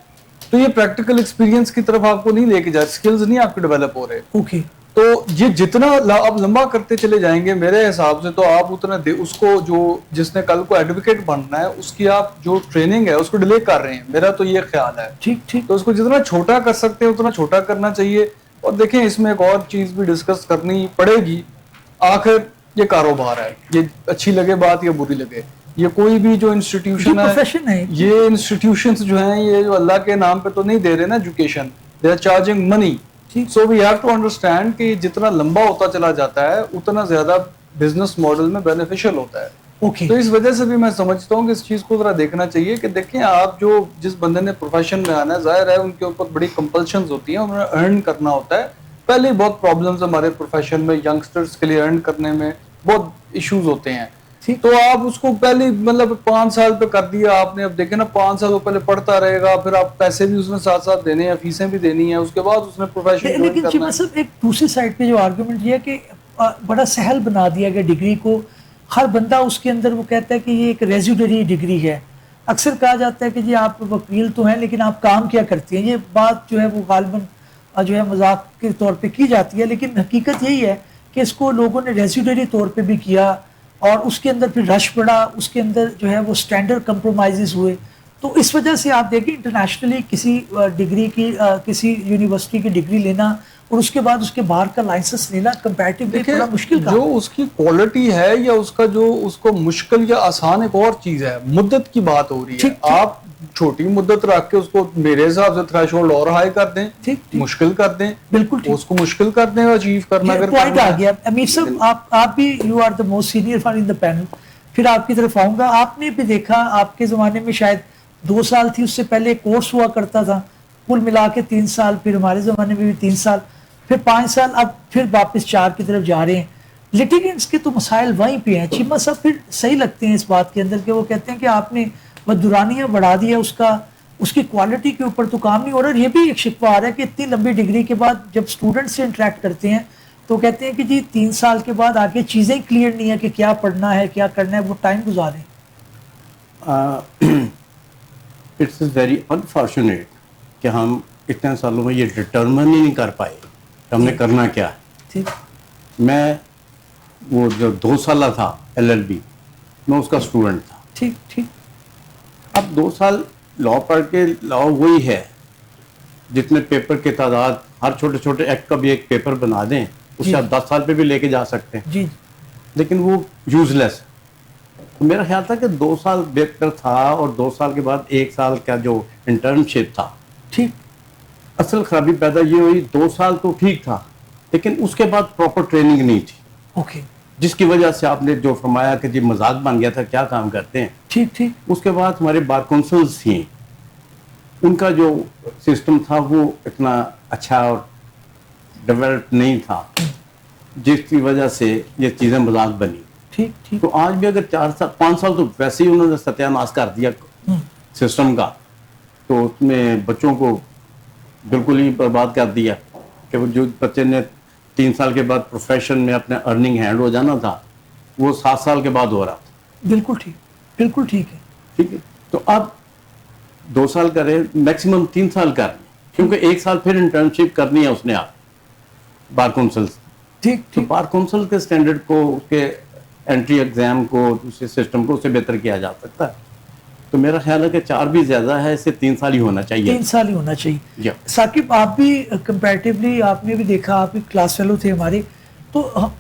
तो ये प्रैक्टिकल एक्सपीरियंस की तरफ आपको नहीं लेके जा, स्किल्स नहीं आपके डेवलप हो रहे। ओके। तो ये जितना आप लंबा करते चले जाएंगे मेरे हिसाब से, तो आप उतना उसको जो जिसने कल को एडवोकेट बनना है उसकी आप जो ट्रेनिंग है उसको डिले कर रहे हैं, मेरा तो ये ख्याल है। ठीक ठीक। तो उसको जितना छोटा कर सकते हैं उतना छोटा करना चाहिए। और देखें, इसमें एक और चीज भी डिस्कस करनी पड़ेगी, आखिर ये कारोबार है, ये अच्छी लगे बात या बुरी लगे, ये कोई भी जो इंस्टीट्यूशन है, ये इंस्टीट्यूशंस जो हैं ये जो अल्लाह के नाम पे तो नहीं दे रहे ना education, they are charging money. So we have to understand कि जितना लंबा होता चला जाता है उतना ज्यादा बिजनेस मॉडल में बेनिफिशियल होता है। तो इस वजह से भी मैं समझता हूँ कि इस चीज को जरा देखना चाहिए कि देखें, आप जो जिस बंदे ने प्रोफेशन में आना है, जाहिर है उनके ऊपर बड़ी कंपल्शंस होती हैं, उन्हें अर्न करना होता है। पहले बहुत प्रॉब्लम्स हमारे प्रोफेशन में यंगस्टर्स के लिए अर्न करने में बहुत इश्यूज होते हैं। तो आप उसको पहले मतलब 5 साल पे कर दिया आपने, अब देखे ना 5 साल वो पहले पढ़ता रहेगा, फिर आप पैसे भी उसने साथ साथ देने हैं, फीसें भी देनी है, उसके बाद उसने प्रोफेशन। लेकिन जी मतलब एक दूसरी साइड पे जो आर्गुमेंट ये है कि बड़ा सहल बना दिया गया डिग्री को, हर बंदा उसके अंदर वो कहता है कि ये एक रेज्यूडरी डिग्री है। अक्सर कहा जाता है कि जी आप वकील तो हैं लेकिन आप काम क्या करती हैं, ये बात जो है वो गालबन जो है मजाक के तौर पे की जाती है, लेकिन हकीकत यही है कि इसको लोगों ने रेज्यूडरी तौर पे भी किया और उसके अंदर फिर रश पड़ा, उसके अंदर जो है वो स्टैंडर्ड कंप्रोमाइजेस हुए। तो इस वजह से आप देखिए इंटरनेशनली किसी डिग्री की किसी यूनिवर्सिटी की डिग्री लेना और उसके बाद उसके बाहर का लाइसेंस लेना कंपैरेटिवली थोड़ा मुश्किल जो उसकी क्वालिटी है या उसका जो उसको मुश्किल या आसान एक और चीज है, मुद्दत की बात हो रही है। आप छोटी मुद्दत रख के उसको मेरे हिसाब से थ्रेशोल्ड और हाई कर दें, ठीक मुश्किल कर दें, बिल्कुल उसको मुश्किल कर दें अचीव करना। अगर पॉइंट आ गया अमीर साहब, आप भी you are the most senior one in the panel, फिर आपकी तरफ आऊंगा। आपने भी देखा, आपके जमाने में शायद 2 साल थी, उससे पहले कोर्स हुआ करता था, कुल मिला के 3 साल, फिर हमारे जमाने में भी 3 साल, फिर 5 साल, अब फिर वापस 4 की तरफ जा रहे हैं। लिटिगेंट्स के तो मसाइल वहीं पे हैं। चीमा साहब फिर सही लगते हैं इस बात के अंदर कि वो कहते हैं कि आपने दुरानियां बढ़ा दिया, उसकी क्वालिटी के ऊपर तो काम नहीं हो रहा। ये भी एक शिकवा आ रहा है कि इतनी लंबी डिग्री के बाद जब स्टूडेंट से इंटरेक्ट करते हैं तो कहते हैं कि जी 3 साल के बाद आगे चीज़ें क्लियर नहीं है कि क्या पढ़ना है क्या करना है, वो टाइम गुजारें। इट्स वेरी अनफॉर्चुनेट कि हम इतने सालों में ये डिटर्मिन ही नहीं कर पाए हमने करना क्या है। ठीक। मैं वो जो 2 साल था LLB, मैं उसका स्टूडेंट था। ठीक ठीक। अब 2 साल लॉ पढ़ के, लॉ वही है जितने पेपर की तादाद, हर छोटे छोटे एक्ट का भी एक पेपर बना दें, उससे आप 10 साल पे भी लेके जा सकते हैं जी, लेकिन वो यूजलेस। तो मेरा ख्याल था कि 2 साल बेहतर था और 2 साल के बाद 1 साल का जो इंटर्नशिप था, ठीक। असल खराबी पैदा ये हुई, 2 साल तो ठीक था लेकिन उसके बाद प्रॉपर ट्रेनिंग नहीं थी। ओके। जिसकी वजह से आपने जो फरमाया कि जी मजाक बन गया था, क्या काम करते हैं। ठीक ठीक। उसके बाद हमारे बार काउंसिल्स थी, उनका जो सिस्टम था वो इतना अच्छा और डेवलप नहीं था, जिसकी वजह से ये चीज़ें मजाक बनी। ठीक ठीक। तो आज भी अगर 4 साल 5 साल तो वैसे ही उन्होंने सत्यानाश कर दिया सिस्टम का, तो उसमें बच्चों को बिल्कुल ही बर्बाद कर दिया कि वो जो बच्चे ने 3 साल के बाद प्रोफेशन में अपने अर्निंग हैंड हो जाना था वो 7 साल के बाद हो रहा था। बिल्कुल ठीक, बिल्कुल ठीक है। ठीक है, तो अब 2 साल करे, मैक्सिमम 3 साल कर, क्योंकि 1 साल फिर इंटर्नशिप करनी है उसने आप बार काउंसिल। ठीक। तो बार काउंसिल के स्टैंडर्ड को, उसके एंट्री एग्जाम को, उसके सिस्टम को उससे बेहतर किया जा सकता है। तो मेरा ख्याल है कि 4 भी ज्यादा है, इससे 3 साल ही होना चाहिए। 3 साल ही होना चाहिए। साकिब, आप भी कंपैरेटिवली आपने भी देखा, आप भी क्लास फेलो थे हमारे, तो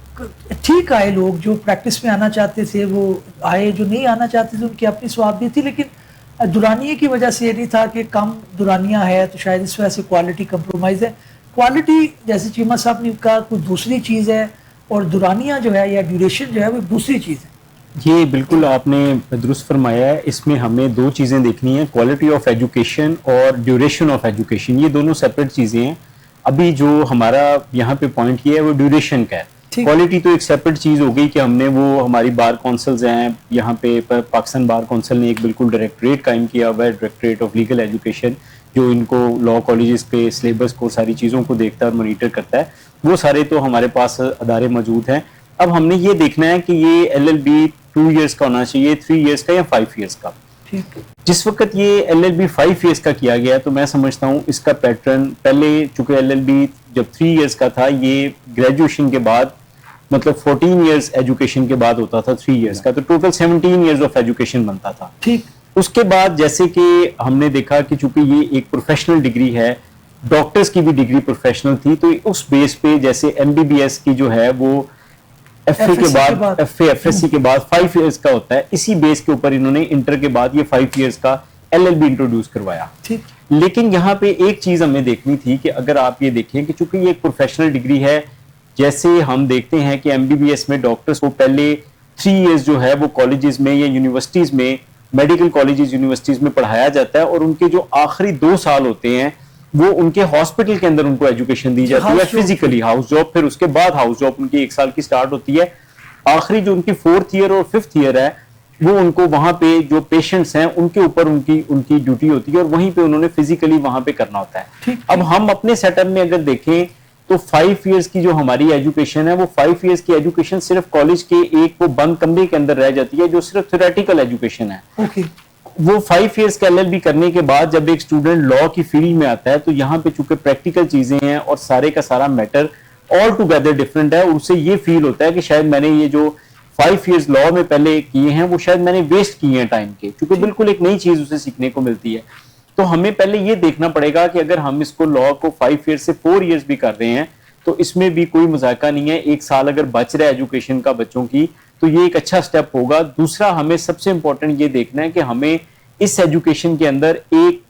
ठीक आए लोग, जो प्रैक्टिस में आना चाहते थे वो आए, जो नहीं आना चाहते थे उनकी अपनी स्वाबदी थी। लेकिन दुरानिये की वजह से ये नहीं था कि कम दुरानियाँ है तो शायद इस वजह से क्वालिटी कंप्रोमाइज़ है। क्वालिटी जैसे चीमा साहब ने कहा कुछ दूसरी चीज़ है और दुरानियाँ जो है या ड्यूरेशन जो है वो दूसरी चीज़ है। ये बिल्कुल आपने दुरुस्त फरमाया है। इसमें हमें दो चीज़ें देखनी है, क्वालिटी ऑफ एजुकेशन और ड्यूरेशन ऑफ एजुकेशन, ये दोनों सेपरेट चीज़ें हैं। अभी जो हमारा यहाँ पे पॉइंट किया है वो ड्यूरेशन का है। क्वालिटी तो एक सेपरेट चीज़ हो गई कि हमने वो हमारी बार काउंसिल्स हैं यहाँ पे, पाकिस्तान बार काउंसिल ने एक बिल्कुल डायरेक्टरेट कायम किया हुआ है, डायरेक्टरेट ऑफ लीगल एजुकेशन, जो इनको लॉ कॉलेजेस पे सिलेबस को सारी चीज़ों को देखता है और मॉनिटर करता है। वो सारे तो हमारे पास अदारे मौजूद हैं। अब हमने ये देखना है कि ये LLB 2 इयर्स का होना चाहिए, 3 इयर्स का या 5 इयर्स का। जिस वक्त ये LLB 5 इयर्स का किया गया तो मैं समझता हूँ इसका पैटर्न, पहले चूंकि LLB जब 3 इयर्स का था, ये ग्रेजुएशन के बाद मतलब 14 इयर्स एजुकेशन के बाद होता था 3 इयर्स का, तो टोटल 17 इयर्स ऑफ एजुकेशन बनता था। ठीक। उसके बाद जैसे कि हमने देखा कि चूंकि ये एक प्रोफेशनल डिग्री है, डॉक्टर्स की भी डिग्री प्रोफेशनल थी, तो उस बेस पे जैसे MBBS की जो है वो FA के बाद FA FSC के बाद 5 इयर्स का होता है, इसी बेस के ऊपर इन्होंने इंटर के बाद ये 5 इयर्स का LLB इंट्रोड्यूस करवाया। ठीक। लेकिन यहाँ पे एक चीज हमें देखनी थी कि अगर आप ये देखें कि चूंकि ये एक प्रोफेशनल डिग्री है, जैसे हम देखते हैं कि MBBS में डॉक्टर्स को पहले 3 इयर्स जो है वो कॉलेजेस में या यूनिवर्सिटीज में, मेडिकल कॉलेजेस यूनिवर्सिटीज में पढ़ाया जाता है, और उनके जो आखिरी 2 साल होते हैं वो उनके हॉस्पिटल के अंदर उनको एजुकेशन दी जाती है, फिजिकली हाउस जॉब, फिर उसके बाद हाउस जॉब उनकी 1 साल की स्टार्ट होती है। आखिरी जो उनकी 4th ईयर और 5th ईयर है वो उनको वहां पे जो पेशेंट्स हैं उनके ऊपर उनकी ड्यूटी होती है, और वहीं पे उन्होंने फिजिकली वहां पे करना होता है। अब हम अपने सेटअप में अगर देखें तो 5 इयर्स की जो हमारी एजुकेशन है वो 5 इयर्स की एजुकेशन सिर्फ कॉलेज के एक वो बंद कमरे के अंदर रह जाती है, जो सिर्फ थ्योरेटिकल एजुकेशन है। वो 5 इयर्स का LLB करने के बाद जब एक स्टूडेंट लॉ की फील्ड में आता है तो यहाँ पे चूंकि प्रैक्टिकल चीजें हैं और सारे का सारा मैटर ऑल टुगेदर डिफरेंट है, उससे ये फील होता है कि शायद मैंने ये जो 5 इयर्स लॉ में पहले किए हैं वो शायद मैंने वेस्ट किए हैं टाइम के, क्योंकि बिल्कुल एक नई चीज उसे सीखने को मिलती है। तो हमें पहले ये देखना पड़ेगा कि अगर हम इसको लॉ को 5 इयर्स से 4 इयर्स भी कर रहे हैं तो इसमें भी कोई मजाका नहीं है। 1 साल अगर बच रहा है एजुकेशन का बच्चों की तो ये एक अच्छा स्टेप होगा। दूसरा, हमें सबसे इंपॉर्टेंट ये देखना है कि हमें इस एजुकेशन के अंदर एक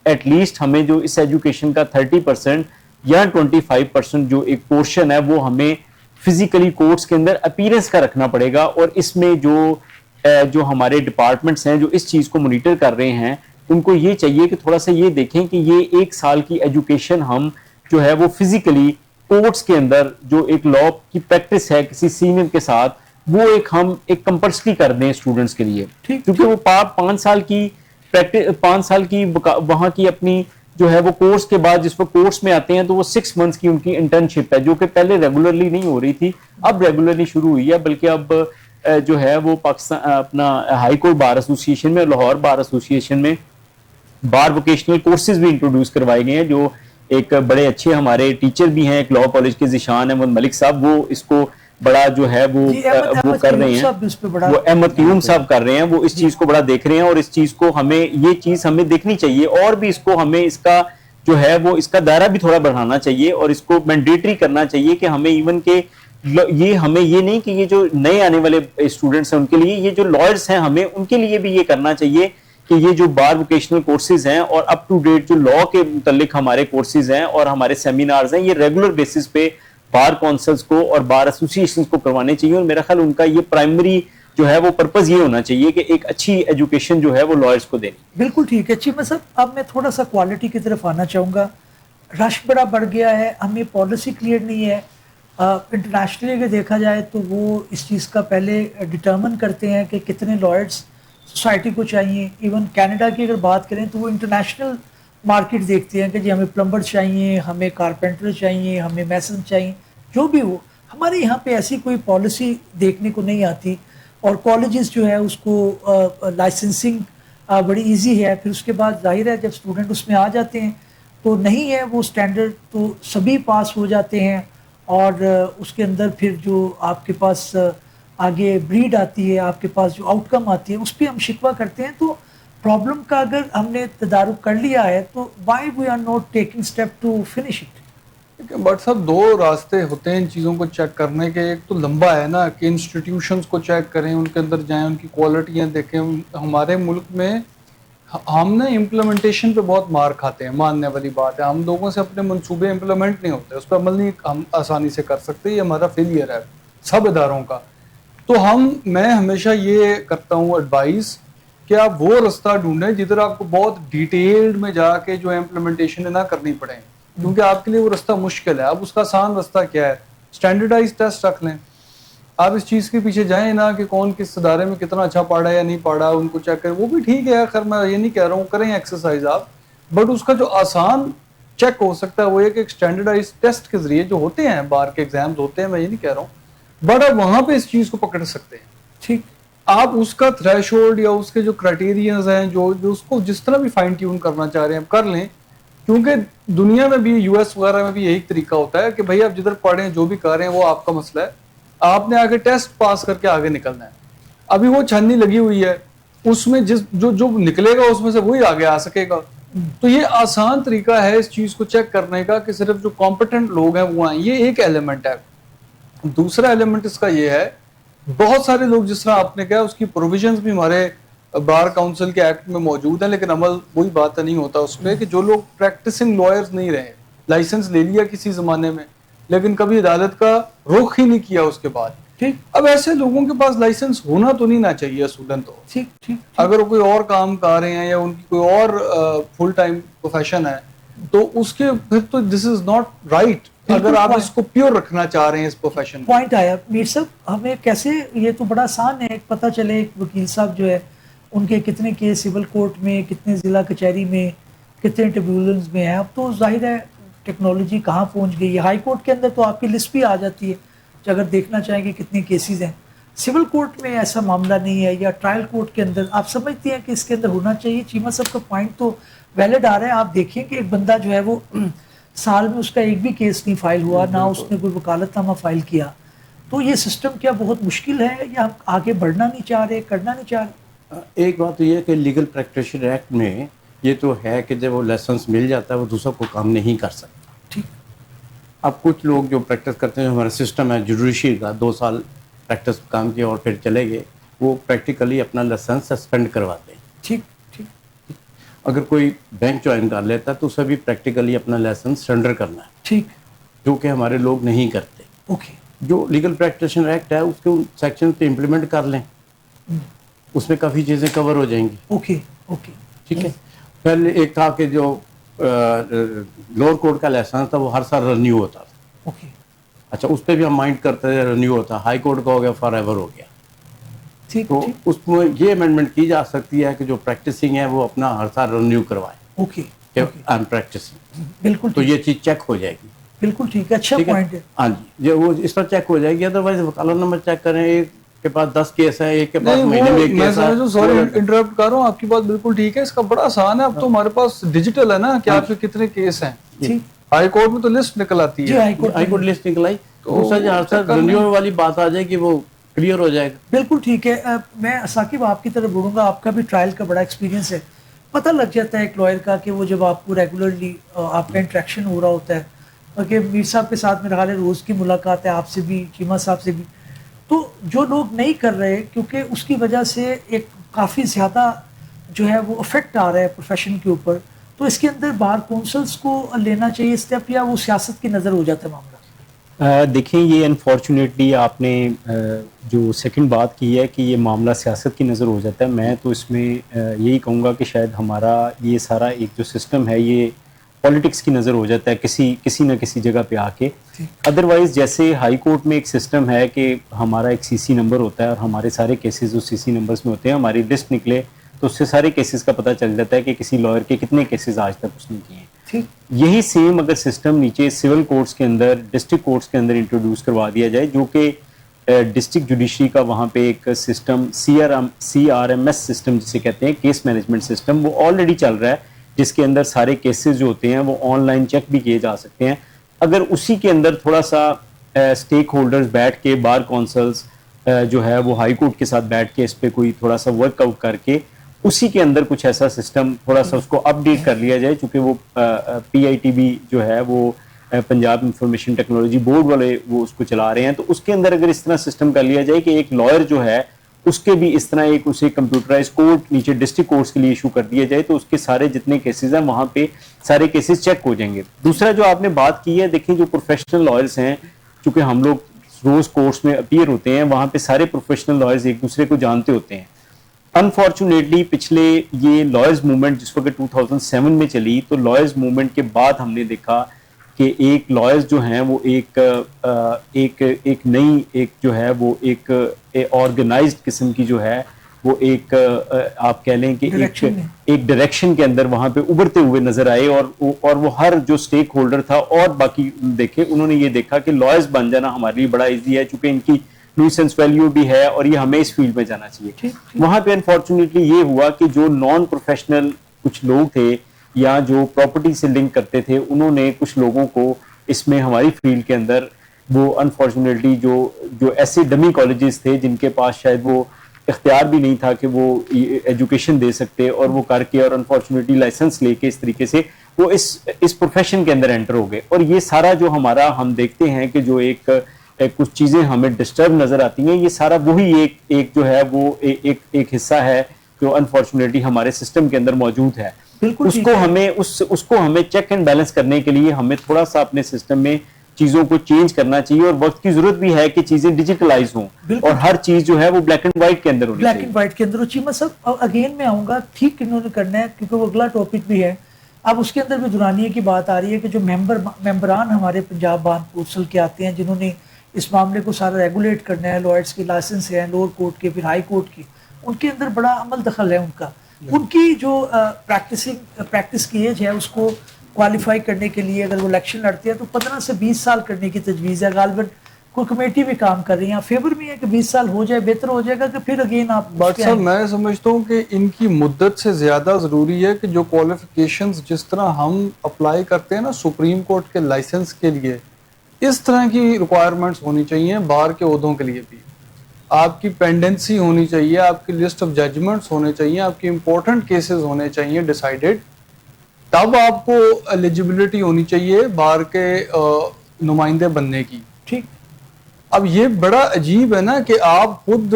एटलीस्ट हमें जो इस एजुकेशन का 30% या 25% जो एक पोर्शन है वो हमें फिजिकली कोर्ट्स के अंदर अपीयरेंस का रखना पड़ेगा। और इसमें जो हमारे डिपार्टमेंट्स हैं जो इस चीज को मॉनिटर कर रहे हैं उनको ये चाहिए कि थोड़ा सा ये देखें कि ये 1 साल की एजुकेशन हम जो है वो फिजिकली कोर्ट्स के अंदर जो एक लॉ की प्रैक्टिस है किसी सीनियर के साथ, वो हम एक कंपल्सरी कर दें स्टूडेंट्स के लिए, क्योंकि वो 5 साल की प्रैक्टिस, 5 साल की वहां की अपनी जो है वो कोर्स के बाद जिस पर कोर्स में आते हैं तो वो 6 मंथ्स की उनकी इंटर्नशिप है, जो कि पहले रेगुलरली नहीं हो रही थी, अब रेगुलरली शुरू हुई है। बल्कि अब जो है वो पाकिस्तान अपना हाई कोर्ट बार एसोसिएशन में, लाहौर बार एसोसिएशन में बार वोकेशनल कोर्सेज भी इंट्रोड्यूस करवाए गए हैं, जो एक बड़े अच्छे हमारे टीचर भी हैं, एक लॉ कॉलेज के ज़िशान अहमद मलिक साहब, वो इसको बड़ा जो है वो कर रहे हैं, वो अहमद क्यूम साहब कर रहे हैं, वो इस चीज को बड़ा देख रहे हैं। और इस चीज को ये चीज हमें देखनी चाहिए, और भी इसको हमें इसका जो है वो इसका दायरा भी थोड़ा बढ़ाना चाहिए और इसको मैंडेटरी करना चाहिए कि हमें इवन के हमें ये नहीं कि ये जो नए आने वाले स्टूडेंट्स हैं उनके लिए, ये जो लॉयर्स हैं हमें उनके लिए भी ये करना चाहिए कि ये जो बार वोकेशनल कोर्सेज हैं और अप टू डेट जो लॉ के मुतालिक हमारे कोर्सेज हैं और हमारे सेमिनार्स हैं, ये रेगुलर बेसिस पे बार काउंसिल्स को और बार एसोसिएशंस को करवाने चाहिए। और मेरा ख्याल उनका ये प्राइमरी जो है वो पर्पस ये होना चाहिए कि एक अच्छी एजुकेशन जो है वो लॉयर्स को देनी। बिल्कुल ठीक है चीफ साहब। अब मैं थोड़ा सा क्वालिटी की तरफ आना चाहूँगा। रश बड़ा बढ़ गया है, हमें पॉलिसी क्लियर नहीं है। इंटरनेशनली अगर देखा जाए तो वो इस चीज़ का पहले डिटर्मिन करते हैं कि कितने लॉयर्स सोसाइटी को चाहिए। इवन कनाडा की अगर बात करें तो वो इंटरनेशनल मार्केट देखते हैं कि जी हमें प्लम्बर चाहिए, हमें कारपेंटर चाहिए, हमें मैसन चाहिए, जो भी हो। हमारे यहाँ पे ऐसी कोई पॉलिसी देखने को नहीं आती और कॉलेजेस जो है उसको लाइसेंसिंग बड़ी इजी है। फिर उसके बाद जाहिर है जब स्टूडेंट उसमें आ जाते हैं तो नहीं है वो स्टैंडर्ड, तो सभी पास हो जाते हैं और उसके अंदर फिर जो आपके पास आगे ब्रीड आती है, आपके पास जो आउटकम आती है उस पर हम शिकवा करते हैं। तो प्रॉब्लम का अगर हमने तदारुक कर लिया है तो why we are not taking step to finish it. But साहब 2 रास्ते होते हैं इन चीज़ों को चेक करने के। एक तो लंबा है ना कि इंस्टीट्यूशंस को चेक करें, उनके अंदर जाएं, उनकी क्वालिटियाँ देखें। हमारे मुल्क में हम ना इम्प्लीमेंटेशन पे बहुत मार खाते हैं, मानने वाली बात है। हम लोगों से अपने मंसूबे इम्प्लीमेंट नहीं होते, उस पर अमल नहीं हम आसानी से कर सकते। ये हमारा फेलियर है सब इदारों का। तो मैं हमेशा ये करता हूँ एडवाइस कि आप वो रास्ता ढूंढें जिधर आपको बहुत डिटेल्ड में जाके जो इम्प्लीमेंटेशन ना करनी पड़े, क्योंकि आपके लिए वो रास्ता मुश्किल है। अब उसका आसान रास्ता क्या है, स्टैंडर्डाइज टेस्ट रख लें। आप इस चीज़ के पीछे जाएं ना कि कौन किस इदारे में कितना अच्छा पढ़ा है या नहीं पढ़ा, उनको चेक करें, वो भी ठीक है। खैर मैं ये नहीं कह रहा हूँ करें एक्सरसाइज आप, बट उसका जो आसान चेक हो सकता है वो एक स्टैंडर्डाइज टेस्ट के जरिए जो होते हैं, बार के एग्जाम्स होते हैं, मैं ये नहीं कह रहा हूँ, बट आप वहाँ पे इस चीज़ को पकड़ सकते हैं। ठीक, आप उसका थ्रेशोल्ड या उसके जो क्राइटेरियंस हैं, जो उसको जिस तरह भी फाइन ट्यून करना चाह रहे हैं कर लें, क्योंकि दुनिया में भी, यूएस वगैरह में भी यही तरीका होता है कि भाई आप जिधर पढ़ें जो भी कर रहे हैं वो आपका मसला है, आपने आगे टेस्ट पास करके आगे निकलना है। अभी वो छन्नी लगी हुई है, उसमें जो निकलेगा उसमें से वही आगे आ सकेगा। तो ये आसान तरीका है इस चीज को चेक करने का कि सिर्फ जो कॉम्पिटेंट लोग हैं वो आए, ये एक एलिमेंट है। दूसरा एलिमेंट इसका ये है, बहुत सारे लोग जिस तरह आपने कहा उसकी प्रोविजंस भी हमारे बार काउंसिल के एक्ट में मौजूद है, लेकिन अमल वही बात नहीं होता उसमें कि जो लोग प्रैक्टिसिंग लॉयर्स नहीं रहे, लाइसेंस ले लिया किसी जमाने में लेकिन कभी अदालत का रुख ही नहीं किया उसके बाद, ठीक, अब ऐसे लोगों के पास लाइसेंस होना तो नहीं ना चाहिए असूलन। तो ठीक, ठीक, अगर वो कोई और काम कर रहे हैं या उनकी कोई और फुल टाइम प्रोफेशन है तो उसके फिर तो दिस इज नॉट राइट, अगर आप इसको प्योर रखना चाह रहे हैं इस प्रोफेशन। पॉइंट आया मीर साहब, हमें कैसे, ये तो बड़ा आसान है, पता चले एक वकील साहब जो है उनके कितने केस सिविल कोर्ट में, कितने जिला कचहरी में, कितने ट्रिब्यूनल्स में हैं। अब तो जाहिर है टेक्नोलॉजी कहाँ पहुँच गई है। हाई कोर्ट के अंदर तो आपकी लिस्ट भी आ जाती है अगर देखना चाहेंगे कितने केसेस हैं। सिविल कोर्ट में ऐसा मामला नहीं है, या ट्रायल कोर्ट के अंदर आप समझते हैं कि इसके अंदर होना चाहिए। चीमा साहब का पॉइंट तो वैलिड आ रहा है। आप देखिए कि एक बंदा जो है वो साल में उसका एक भी केस नहीं फाइल हुआ, ना उसने कोई वकालतनामा फाइल किया, तो ये सिस्टम क्या बहुत मुश्किल है या हम आगे बढ़ना नहीं चाह रहे, करना नहीं चाह रहे? एक बात तो ये है कि लीगल प्रैक्टिशनर एक्ट में ये तो है कि जब वो लाइसेंस मिल जाता है वो दूसरा कोई काम नहीं कर सकता। ठीक, अब कुछ लोग जो प्रैक्टिस करते हैं, हमारा सिस्टम है जुडिशरी का, 2 साल प्रैक्टिस काम किया और फिर चले गए, वो प्रैक्टिकली अपना लाइसेंस सस्पेंड करवाते हैं। ठीक, ठीक, अगर कोई बैंक ज्वाइन कर लेता है तो उसे भी प्रैक्टिकली अपना लाइसेंस सरेंडर करना है, ठीक, जो कि हमारे लोग नहीं करते। ओके, जो लीगल प्रैक्टिशनर एक्ट है उसके सेक्शन पे इम्प्लीमेंट कर लें, उसमें काफ़ी चीज़ें कवर हो जाएंगी। ओके, ओके, ठीक है। पहले एक था कि जो लोअर कोर्ट का लाइसेंस था वो हर साल रिन्यू होता था। ओके, अच्छा, उस पर भी हम माइंड करते थे, रिन्यू होता। हाई कोर्ट का हो गया, फॉर एवर हो गया। ठीक, तो ठीक, उसमें ये अमेंडमेंट की जा सकती है कि जो प्रैक्टिसिंग है वो अपना हर साल रिन्यू करवाए ओके, कि आई एम प्रैक्टिसिंग, बिल्कुल तो ठीक, ये चीज़ चेक हो जाएगी। बिल्कुल ठीक है, अच्छा ठीक पॉइंट है। हाँ जी, ये वो इस तरह चेक हो जाएगी। अदरवाइज वकालत नंबर चेक करें, एक के पास 10 केस है, एक के पास महीने में एक मैं केस है। समझ, सॉरी इंटरप्ट कर रहा हूँ, आपकी बात बिल्कुल ठीक है। इसका बड़ा आसान है, अब तो हमारे पास डिजिटल है ना कि आपके कितने केस हैं। ठीक, हाई कोर्ट में तो लिस्ट निकल आती जी, है, हाई कोर्ट लिस्ट निकल आई, तो दूसरा जो हर साल रिन्यू वाली बात आ जाएगी वो क्लियर हो जाएगा। बिल्कुल ठीक है। मैं साकिब आपकी तरफ बढ़ूंगा, आपका भी ट्रायल का बड़ा एक्सपीरियंस है, पता लग जाता है एक लॉयर का कि वो जब आपको रेगुलरली आपका इंटरेक्शन हो रहा होता है, कि मीर साहब के साथ मेरा हाल है, रोज़ की मुलाकात है आपसे भी, चीमा साहब से भी, तो जो लोग नहीं कर रहे क्योंकि उसकी वजह से एक काफ़ी ज़्यादा जो है वो इफेक्ट आ रहा है प्रोफेशन के ऊपर, तो इसके अंदर बार काउंसिल्स को लेना चाहिए स्टेप, या वो सियासत की नज़र हो जाता है मामला? देखें, ये अनफॉर्चुनेटली आपने जो सेकंड बात की है कि ये मामला सियासत की नज़र हो जाता है, मैं तो इसमें यही कहूँगा कि शायद हमारा ये सारा एक जो सिस्टम है ये पॉलिटिक्स की नज़र हो जाता है किसी न किसी जगह पे आके। अदरवाइज़ जैसे हाई कोर्ट में एक सिस्टम है कि हमारा एक सीसी नंबर होता है और हमारे सारे केसेस उस सीसी नंबर्स में होते हैं, हमारी लिस्ट निकले तो उससे सारे केसेस का पता चल जाता है कि किसी लॉयर के कितने केसेस आज तक उसने किए हैं। ठीक, यही सेम अगर सिस्टम नीचे सिविल कोर्ट्स के अंदर, डिस्ट्रिक्ट कोर्ट्स के अंदर इंट्रोड्यूस करवा दिया जाए, जो कि डिस्ट्रिक्ट जुडिशरी का वहाँ पे एक सिस्टम CRMS सिस्टम जिसे कहते हैं, केस मैनेजमेंट सिस्टम, वो ऑलरेडी चल रहा है, जिसके अंदर सारे केसेस जो होते हैं वो ऑनलाइन चेक भी किए जा सकते हैं। अगर उसी के अंदर थोड़ा सा स्टेक होल्डर्स बैठ के, बार काउंसिल्स जो है वो हाई कोर्ट के साथ बैठ के इस पर कोई थोड़ा सा वर्कआउट करके उसी के अंदर कुछ ऐसा सिस्टम थोड़ा सा उसको अपडेट कर लिया जाए, चूँकि वो PITB जो है वो पंजाब इंफॉर्मेशन टेक्नोलॉजी बोर्ड वाले वो उसको चला रहे हैं, तो उसके अंदर अगर इस तरह सिस्टम कर लिया जाए कि एक लॉयर जो है उसके भी इस तरह एक उसे कंप्यूटराइज कोर्ट नीचे डिस्ट्रिक्ट कोर्ट्स के लिए इशू कर दिया जाए, तो उसके सारे जितने केसेस हैं वहाँ पे सारे केसेस चेक हो जाएंगे। दूसरा जो आपने बात की है, देखिए जो प्रोफेशनल लॉयर्स हैं, चूँकि हम लोग रोज कोर्ट्स में अपीयर होते हैं, वहां पे सारे प्रोफेशनल लॉयर्स एक दूसरे को जानते होते हैं। अनफॉर्चुनेटली पिछले ये लॉयर्स मूवमेंट जिस वक्त 2007 में चली, तो लॉयर्स मूवमेंट के बाद हमने देखा कि एक लॉयर्स जो हैं वो एक नई एक जो है वो एक ऑर्गेनाइज्ड किस्म की जो है वो एक आप कह लें कि एक डायरेक्शन के अंदर वहां पे उभरते हुए नजर आए, और वो हर जो स्टेक होल्डर था और बाकी देखे, उन्होंने ये देखा कि लॉयर्स बन जाना हमारे लिए बड़ा इजी है, चूंकि इनकी न्यूसेंस वैल्यू भी है और ये हमें इस फील्ड में जाना चाहिए। वहां पे अनफॉर्चुनेटली ये हुआ कि जो नॉन प्रोफेशनल कुछ लोग थे या जो प्रॉपर्टी से लिंक करते थे, उन्होंने कुछ लोगों को इसमें हमारी फील्ड के अंदर वो अनफॉर्चुनेटली जो ऐसे डमी कॉलेजेस थे जिनके पास शायद वो इख्तियार भी नहीं था कि वो एजुकेशन दे सकते, और वो करके और अनफॉर्चुनेटली लाइसेंस लेके इस तरीके से वो इस प्रोफेशन के अंदर एंटर हो गए। और ये सारा जो हमारा हम देखते हैं कि जो एक कुछ चीज़ें हमें डिस्टर्ब नज़र आती हैं, ये सारा वही एक जो है वो एक हिस्सा है जो अनफॉर्चुनेटली हमारे सिस्टम के अंदर मौजूद है। उसको हमें चेक एंड बैलेंस करने के लिए हमें थोड़ा सा अपने सिस्टम में चीज़ों को चेंज करना चाहिए, और वक्त की जरूरत भी है कि चीज़ें डिजिटलाइज हों और हर चीज़ जो है वो ब्लैक एंड व्हाइट के अंदर होनी चाहिए। ब्लैक एंड व्हाइट के अंदर। चीमा साहब अगेन मैं आऊँगा, ठीक इन्होंने करना है क्योंकि वो अगला टॉपिक भी है। अब उसके अंदर भी दुरानिये की बात आ रही है कि जो मेंबरान हमारे पंजाब बार काउंसिल के आते हैं, जिन्होंने इस मामले को सारा रेगुलेट करना है, लॉयर्स के लाइसेंस हैं, लोअर कोर्ट के, फिर हाई कोर्ट की, उनके अंदर बड़ा अमल दखल है उनका। उनकी जो प्रैक्टिस की एज है उसको क्वालिफाई करने के लिए अगर वो इलेक्शन लड़ते हैं तो 15 से 20 साल करने की तजवीज़ है। गालिबन कोई कमेटी भी काम कर रही है, फेवर में है कि 20 साल हो जाए, बेहतर हो जाएगा कि फिर अगेन आप। बट सर मैं समझता हूँ कि इनकी मुद्दत से ज़्यादा ज़रूरी है कि जो क्वालिफिकेशंस जिस तरह हम अप्लाई करते हैं ना सुप्रीम कोर्ट के लाइसेंस के लिए, इस तरह की रिक्वायरमेंट्स होनी चाहिए बार के ओहदों के लिए भी। आपकी पेंडेंसी होनी चाहिए, आपकी लिस्ट ऑफ जजमेंट्स होने चाहिए, आपकी इंपॉर्टेंट केसेस होने चाहिए डिसाइडेड, तब आपको एलिजिबिलिटी होनी चाहिए बार के नुमाइंदे बनने की। ठीक। अब ये बड़ा अजीब है ना कि आप खुद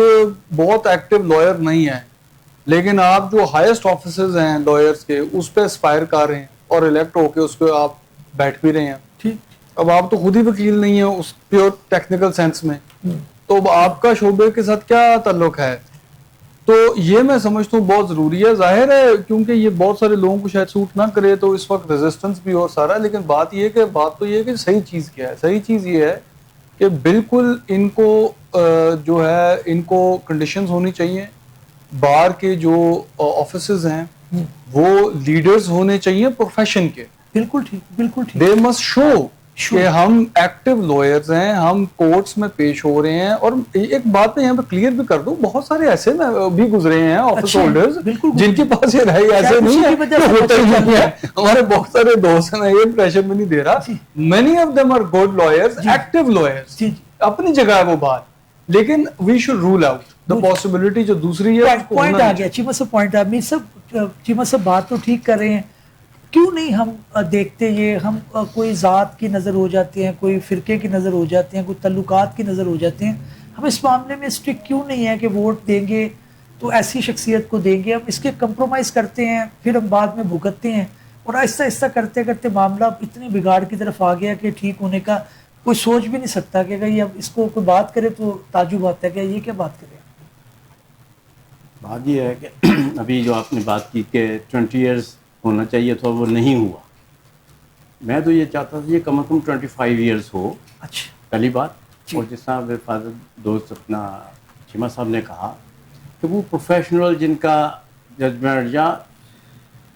बहुत एक्टिव लॉयर नहीं हैं, लेकिन आप जो हाईएस्ट ऑफिसर्स हैं लॉयर्स के उस पर एस्पायर कर रहे हैं और इलेक्ट होके उस पर आप बैठ भी रहे हैं। ठीक। अब आप तो खुद ही वकील नहीं है उस प्योर टेक्निकल सेंस में, तो आपका शोबे के साथ क्या ताल्लुक है? तो ये मैं समझता हूँ बहुत ज़रूरी है। जाहिर है क्योंकि ये बहुत सारे लोगों को शायद सूट ना करे तो इस वक्त रेजिस्टेंस भी और सारा, लेकिन बात तो ये है कि सही चीज़ क्या है। सही चीज़ ये है कि बिल्कुल इनको जो है इनको कंडीशंस होनी चाहिए। बार के जो ऑफिसर्स हैं वो लीडर्स होने चाहिए प्रोफेशन के। बिल्कुल ठीक, बिल्कुल ठीक। दे मस्ट शो कि हम एक्टिव लॉयर्स हैं, हम कोर्ट्स में पेश हो रहे हैं। और एक बात मैं यहाँ पे क्लियर भी कर दूं, बहुत सारे ऐसे भी गुजरे हैं ऑफिस होल्डर्स जिनके पास ये रहे, ऐसे नहीं है होता ही नहीं है। हमारे बहुत सारे दोस्त हैं, ये प्रेशर में नहीं दे रहा। Many of them are good lawyers, active lawyers, अपनी जगह है वो बात, लेकिन we should rule out the possibility जो दूसरी है। पॉइंट आ गया चीमा साहब, पॉइंट आ गया। चीमा साहब बात तो ठीक कर रहे हैं, क्यों नहीं हम देखते ये, हम कोई ज़ात की नज़र हो जाते हैं, कोई फ़िरके की नज़र हो जाते हैं, कोई तल्लुकात की नज़र हो जाते हैं। हम इस मामले में स्ट्रिक्ट क्यों नहीं है कि वोट देंगे तो ऐसी शख्सियत को देंगे? हम इसके कंप्रोमाइज़ करते हैं, फिर हम बाद में भुगतते हैं, और आहिस्ता आहिस्ता करते करते मामला इतनी बिगाड़ की तरफ आ गया कि ठीक होने का कोई सोच भी नहीं सकता कि अगर ये अब इसको कोई बात करे तो ताजुब आता है कि ये क्या बात करें। बात ये है कि अभी जो आपने बात की कि 20 ईयर्स होना चाहिए था, वो नहीं हुआ। मैं तो ये चाहता था ये कम से कम 25 ईयर्स हो। अच्छा, पहली बात। और जिस तरह मेरे फादर दोस्त अपना चीमा साहब ने कहा कि वो प्रोफेशनल जिनका जजमेंट या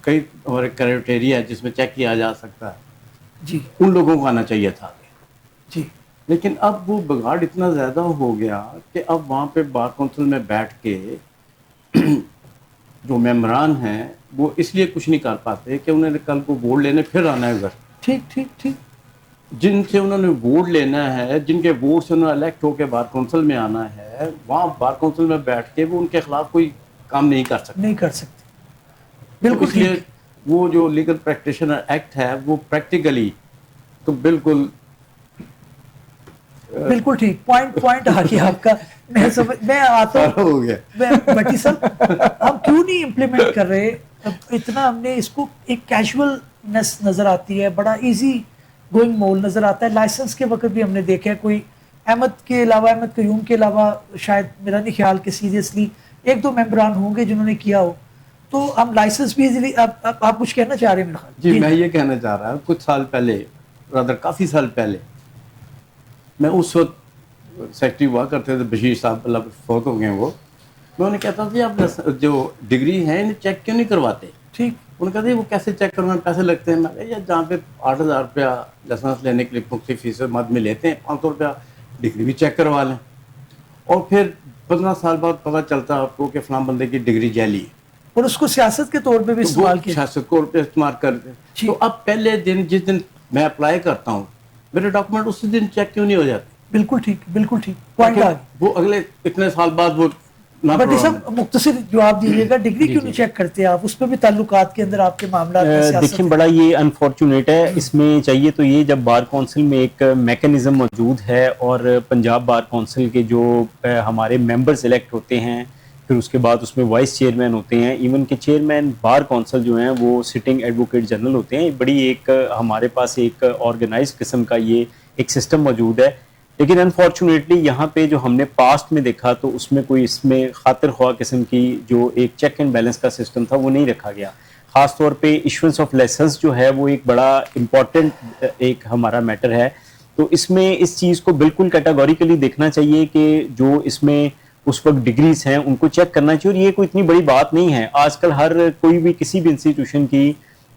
कई और क्राइटेरिया जिसमें चेक किया जा सकता है जी, उन लोगों को आना चाहिए था जी। लेकिन अब वो बिगाड़ इतना ज़्यादा हो गया कि अब वहाँ पे बार काउंसिल में बैठ के जो मेम्बरान हैं वो इसलिए कुछ नहीं कर पाते कि उन्होंने कल को वोट लेने फिर आना है उधर। ठीक ठीक ठीक। जिनसे उन्होंने वोट लेना है, जिनके वोट से उन्होंने इलेक्ट होकर बार काउंसिल में आना है, वहाँ बार काउंसिल में बैठ के वो उनके खिलाफ कोई काम नहीं कर सकते। नहीं कर सकते, बिल्कुल। इसलिए वो जो लीगल प्रैक्टिशनर एक्ट है वो प्रैक्टिकली तो बिल्कुल ठीक। पॉइंट आ गया आपका। मैं आता हूँ भट्टी साहब, हम क्यों नहीं इम्प्लीमेंट कर रहे? इतना हमने इसको एक कैजुअलनेस नजर आती है, बड़ा इजी गोइंग मोल नजर आता है। लाइसेंस के वक्त भी हमने देखा है कोई अहमद के अलावा, अहमद कयूम के अलावा शायद मेरा नहीं ख्याल कि सीरियसली 1-2 मेंबरान होंगे जिन्होंने किया हो, तो हम लाइसेंस भी इजीली आप कुछ कहना चाह रहे हैं मेरा ख्याल? जी, मैं ये कहना चाह रहा हूँ, कुछ साल पहले, रादर काफ़ी साल पहले, मैं उस वक्त सेक्रेटरी हुआ करते थे, बशीर साहब अल्लाह फौत हो गए वो, मैं उन्हें कहता था आप जो डिग्री है इन्हें चेक क्यों नहीं करवाते? ठीक। उन्होंने कहा वो कैसे चेक करवाएं, पैसे लगते हैं। मैं कहा यार जहाँ पे 8,000 रुपया लाइसेंस लेने के लिए मुख्तलिफ फीस मद में लेते हैं, 500 रुपया डिग्री भी चेक करवा लें, और फिर 15 साल बाद पता चलता है आपको कि फलां बंदे की डिग्री जैली है, और उसको सियासत के तौर पे भी इस्तेमाल किया, सियासत को इस्तेमाल करते हैं। तो अब पहले दिन जिस दिन मैं अप्लाई करता हूँ, मेरे डॉक्यूमेंट उसी दिन चेक क्यों नहीं हो जाते? बिल्कुल ठीक, बिल्कुल ठीक पॉइंट आ गया। वो अगले इतने साल बाद वो बट सब मुख्तसर जवाब दीजिएगा, डिग्री क्यों नहीं चेक करते आप? उस पर भी ताल्लुकात के अंदर आपके मामला देखिए बड़ा ये अनफॉर्चुनेट है। इसमें चाहिए तो ये जब बार काउंसिल में एक मैकेनिज्म मौजूद है और पंजाब बार काउंसिल के जो हमारे मेंबर्स इलेक्ट होते हैं, फिर उसके बाद उसमें वाइस चेयरमैन होते हैं, इवन के चेयरमैन बार काउंसिल जो हैं वो सिटिंग एडवोकेट जनरल होते हैं। बड़ी एक हमारे पास एक ऑर्गेनाइज किस्म का ये एक सिस्टम मौजूद है। लेकिन अनफॉर्चुनेटली यहाँ पे जो हमने पास्ट में देखा तो उसमें कोई इसमें खातिर ख्वाह किस्म की जो एक चेक एंड बैलेंस का सिस्टम था वो नहीं रखा गया। ख़ास तौर पे इशुएंस ऑफ लाइसेंस जो है वो एक बड़ा इम्पॉर्टेंट एक हमारा मैटर है। तो इसमें इस चीज़ को बिल्कुल कैटेगोरिकली देखना चाहिए कि जो इसमें उस वक्त डिग्रीज हैं उनको चेक करना चाहिए, और ये कोई इतनी बड़ी बात नहीं है। आजकल हर कोई भी किसी भी इंस्टीट्यूशन की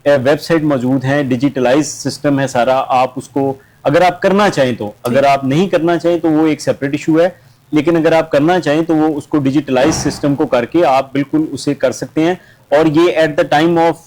वेबसाइट मौजूद है, डिजिटलाइज सिस्टम है सारा, आप उसको अगर आप करना चाहें तो, अगर आप नहीं करना चाहें तो वो एक सेपरेट इशू है, लेकिन अगर आप करना चाहें तो वो उसको डिजिटलाइज सिस्टम को करके आप बिल्कुल उसे कर सकते हैं। और ये at the time of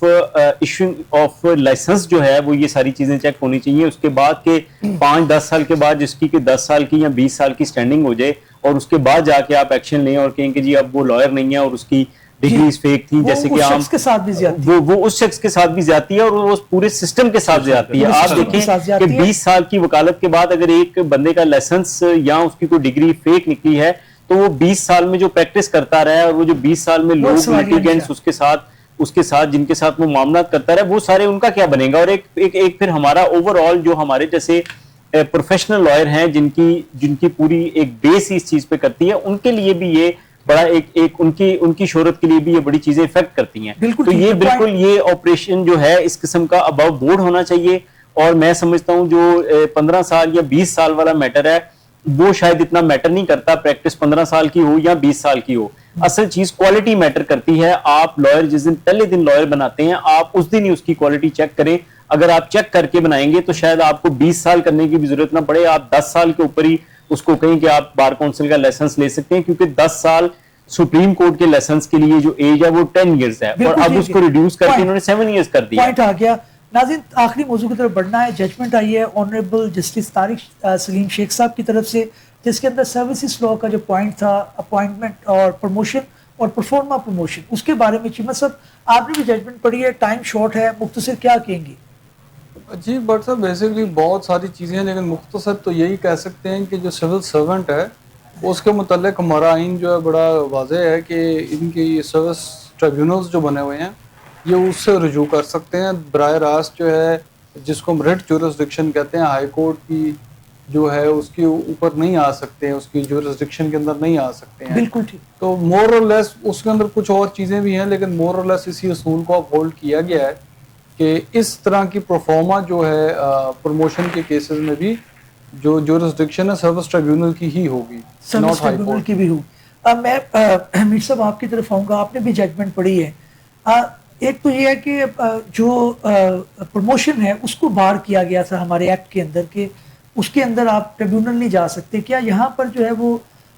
issue of licence जो है वो ये सारी चीज़ें चेक होनी चाहिए। उसके बाद के 5-10 साल के बाद जिसकी कि 10 साल की या 20 साल की स्टैंडिंग हो जाए और उसके बाद जाके आप एक्शन लें और कहें कि जी अब वो लॉयर नहीं है और उसकी डिग्रीज फेक थी, जैसे कि आम के साथ भी वो उस शख्स के साथ भी जाती है और वो उस पूरे सिस्टम के साथ जाती है। आप देखें कि 20 साल की वकालत के बाद अगर एक बंदे का लाइसेंस या उसकी कोई डिग्री फेक निकली है तो वो 20 साल में जो प्रैक्टिस करता रहा है और वो जो 20 साल में लोग लिटिगेंट्स उसके साथ जिनके साथ वो मामला करता रहा, वो सारे उनका क्या बनेगा? और एक फिर हमारा ओवरऑल जो हमारे जैसे प्रोफेशनल लॉयर हैं जिनकी पूरी एक बेस इस चीज पे करती है, उनके लिए भी ये बड़ा एक उनकी शोहरत के लिए भी ये बड़ी चीजें इफेक्ट करती हैं। तो ये बिल्कुल ये ऑपरेशन जो है इस किस्म का अबव बोर्ड होना चाहिए। और मैं समझता हूँ जो 15 साल या 20 साल वाला मैटर है वो शायद इतना मैटर नहीं करता, प्रैक्टिस 15 साल की हो या 20 साल की हो। असल चीज क्वालिटी मैटर करती है। आप लॉयर जिस दिन पहले दिन लॉयर बनाते हैं आप उस दिन ही उसकी क्वालिटी चेक करें। अगर आप चेक करके बनाएंगे तो शायद आपको 20 साल करने की भी जरूरत ना पड़े, आप 10 साल के ऊपर ही उसको कहें कि आप बार काउंसिल का लाइसेंस ले सकते हैं, क्योंकि 10 साल सुप्रीम कोर्ट के लाइसेंस के लिए जो एज है वो 10 इयर्स है और अब उसको रिड्यूस करके इन्होंने 7 इयर्स कर दिया। पॉइंट आ गया। नाज़रीन, आखिरी मौजू की तरफ बढ़ना है। जजमेंट आई है ऑनरेबल जस्टिस तारिक सलीम शेख साहब की तरफ से, जिसके अंदर सर्विसेज लॉ का जो पॉइंट था, अपॉइंटमेंट और प्रमोशन और परफॉर्मा प्रमोशन, उसके बारे में चीमा साहब आपने भी जजमेंट पढ़ी है, टाइम शॉर्ट है, मुख्तसर क्या कहेंगे? जी बट साहब बेसिकली बहुत सारी चीज़ें हैं, लेकिन मुख्तसर तो यही कह सकते हैं कि जो सिविल सर्वेंट है उसके मुतल्लिक हमारा आइन जो है बड़ा वाज़ेह है कि इनकी सर्विस ट्रिब्यूनल्स जो बने हुए हैं ये उससे रुजू कर सकते हैं बराह रास्त। जो है जिसको हम रिट ज्यूरिसडिक्शन कहते हैं, हाई कोर्ट की जो है उसके ऊपर नहीं आ सकते हैं, उसकी ज्यूरिसडिक्शन के अंदर नहीं आ सकते हैं। बिल्कुल ठीक। तो मोर और लेस उसके अंदर कुछ और चीज़ें भी हैं, लेकिन मोर और लेस इसी असूल को अपहोल्ड किया गया है कि इस तरह की प्रोफॉर्मा जो है प्रमोशन के केसेस में भी जो ज्यूरिसडिक्शन है सर्विस ट्रिब्यूनल की ही होगी, सर्विस ट्रिब्यूनल की भी हो। अब मैं मीर साहब आपकी तरफ आऊँगा, आपने भी जजमेंट पढ़ी है। एक तो ये है कि जो प्रमोशन है उसको बाहर किया गया था हमारे एक्ट के अंदर के उसके अंदर आप ट्रिब्यूनल नहीं जा सकते। क्या यहाँ पर जो है वो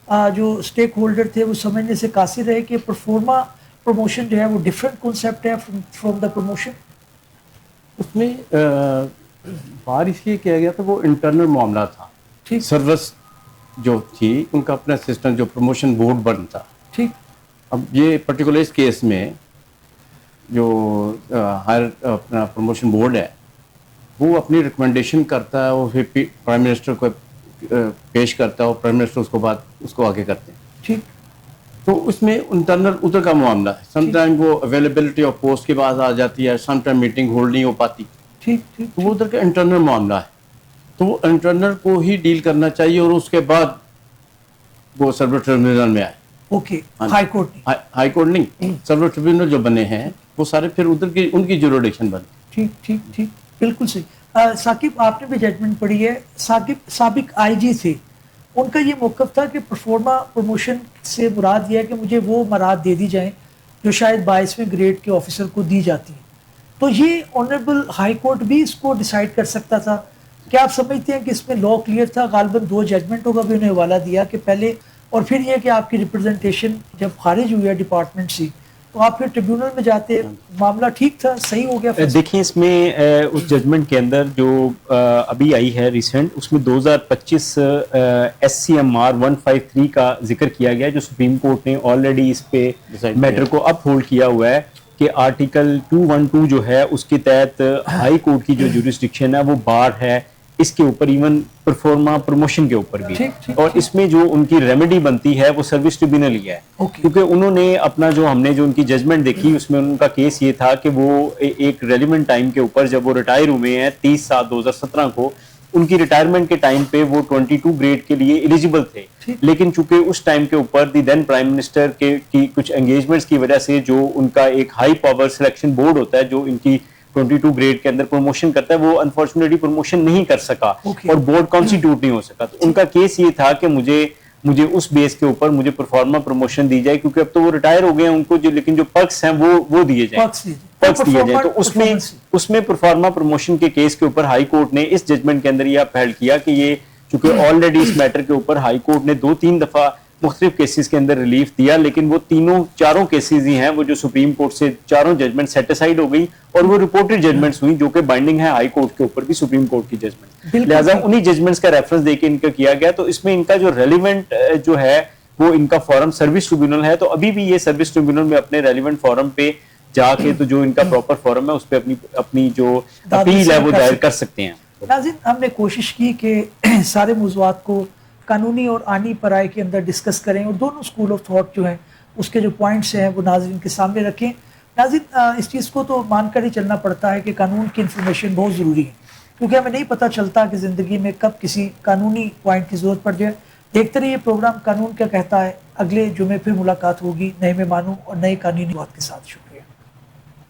जो स्टेक होल्डर थे वो समझने से कासिर रहे कि परफॉर्मा प्रमोशन जो है वो डिफरेंट कॉन्सेप्ट है फ्रॉम द प्रमोशन? उसमें बाहर इसलिए किया गया था वो इंटरनल मामला था। ठीक। सर्विस जो थी उनका अपना सिस्टम जो प्रमोशन बोर्ड बन था। ठीक। अब ये पर्टिकुलर इस केस में जो हायर अपना प्रमोशन बोर्ड है वो अपनी रिकमेंडेशन करता है और फिर प्राइम मिनिस्टर को पेश करता है और प्राइम मिनिस्टर उसको बाद उसको आगे करते हैं। ठीक। तो उसमें इंटरनल उधर का मामला है। समटाइम वो अवेलेबिलिटी ऑफ पोस्ट के बाद आ जाती है, समटाइम मीटिंग होल्ड नहीं हो पाती। ठीक ठीक। तो वो उधर का इंटरनल मामला है। तो इंटरनल को ही डील करना चाहिए और उसके बाद वो सर्वर ट्रिब्यूनल में आए। ओके, हाई कोर्ट नहीं। हाई कोर्ट नहीं, सर्वर ट्रिब्यूनल जो बने हैं वो सारे फिर उधर की उनकी जुरिडिक्शन बने। ठीक ठीक ठीक, बिल्कुल सही। साकिब, आपने भी जजमेंट पढ़ी है। साकिब साबिक आईजी थे, उनका ये मौक़िफ़ था कि परफॉर्मा प्रमोशन से मुराद ये है कि मुझे वो मराद दे दी जाएं जो शायद 22वें ग्रेड के ऑफिसर को दी जाती हैं। तो ये ऑनरेबल हाई कोर्ट भी इसको डिसाइड कर सकता था। क्या आप समझते हैं कि इसमें लॉ क्लियर था? गालिबन 2 जजमेंटों का भी उन्हें हवाला दिया कि पहले, और फिर यह कि आपकी रिप्रेजेंटेशन जब खारिज हुई है डिपार्टमेंट से, तो आप फिर ट्रिब्यूनल में जाते, मामला ठीक था, सही हो गया। देखिए इसमें उस जजमेंट के अंदर जो अभी आई है रिसेंट, उसमें 2025 SCMR 153 का जिक्र किया गया है, जो सुप्रीम कोर्ट ने ऑलरेडी इस पे मैटर को अपहोल्ड किया हुआ है कि आर्टिकल 212 जो है उसके तहत हाई कोर्ट की जो जुरिस्डिक्शन है वो बार है इसके ऊपर, इवन परफॉर्मा प्रमोशन के ऊपर भी। और इसमें जो उनकी रेमेडी बनती है वो सर्विस ट्रिब्यूनल ही है, क्योंकि उन्होंने अपना जो हमने जो उनकी जजमेंट देखी उसमें उनका केस ये था कि वो एक रेलिवेंट टाइम के ऊपर जब वो रिटायर हुए हैं 30/7/2017 को, उनकी रिटायरमेंट के टाइम पे वो 22 ग्रेड के लिए एलिजिबल थे, लेकिन चूंकि उस टाइम के ऊपर दी देन प्राइम मिनिस्टर के की कुछ एंगेजमेंट्स की वजह से जो उनका एक हाई पावर सिलेक्शन बोर्ड होता है जो इनकी 22 ग्रेड के अंदर प्रमोशन करता है, वो अनफॉर्चुनेटली प्रमोशन नहीं कर सका और बोर्ड कॉन्स्टिट्यूट नहीं हो सका। तो उनका केस ये था कि मुझे उस बेस के ऊपर मुझे परफॉर्मा प्रमोशन दी जाए, क्योंकि अब तो वो रिटायर हो गए हैं, उनको जो लेकिन जो पर्क्स हैं वो दिए जाए, पर्क्स दिए जाए। तो उसमें परफॉर्मा प्रमोशन के केस के ऊपर हाई कोर्ट ने इस जजमेंट के अंदर ये अपहेल्ड किया कि ये चूंकि ऑलरेडी इस मैटर के ऊपर हाई कोर्ट ने 2-3 दफा मुख्तलिफ केसेस के अंदर रिलीफ दिया, लेकिन वो चारों केसेस ही हैं वो जो सुप्रीम कोर्ट से चारों जजमेंट सेटिसाइड हो गई और वो रिपोर्टेड जजमेंट्स हुई जो कि बाइंडिंग है हाई कोर्ट के ऊपर भी, सुप्रीम कोर्ट की जजमेंट। लिहाजा उन्हीं जजमेंट्स का रेफरेंस देके इनका किया गया। तो इसमें इनका जो रेलिवेंट जो है वो इनका फॉरम सर्विस ट्रिब्यूनल है, तो अभी भी ये सर्विस ट्रिब्यूनल में अपने रेलिवेंट फॉरम पे जाके तो जो इनका प्रॉपर फॉरम है उस पर अपनी जो अपील है वो दायर कर सकते हैं। नाज़रीन, हमने कोशिश की कि सारे मौज़ूआत को कानूनी और आनी पराए के अंदर डिस्कस करें और दोनों स्कूल ऑफ थॉट जो हैं उसके जो पॉइंट्स हैं वो नाज़रीन के सामने रखें। नाज़रीन, इस चीज़ को तो मानकर ही चलना पड़ता है कि कानून की इन्फॉर्मेशन बहुत ज़रूरी है, क्योंकि हमें नहीं पता चलता कि ज़िंदगी में कब किसी कानूनी पॉइंट की ज़रूरत पड़ जाए। देखते रहिए प्रोग्राम कानून क्या कहता है। अगले जुमे फिर मुलाकात होगी नए मेहमानों और नए कानूनी बात के साथ।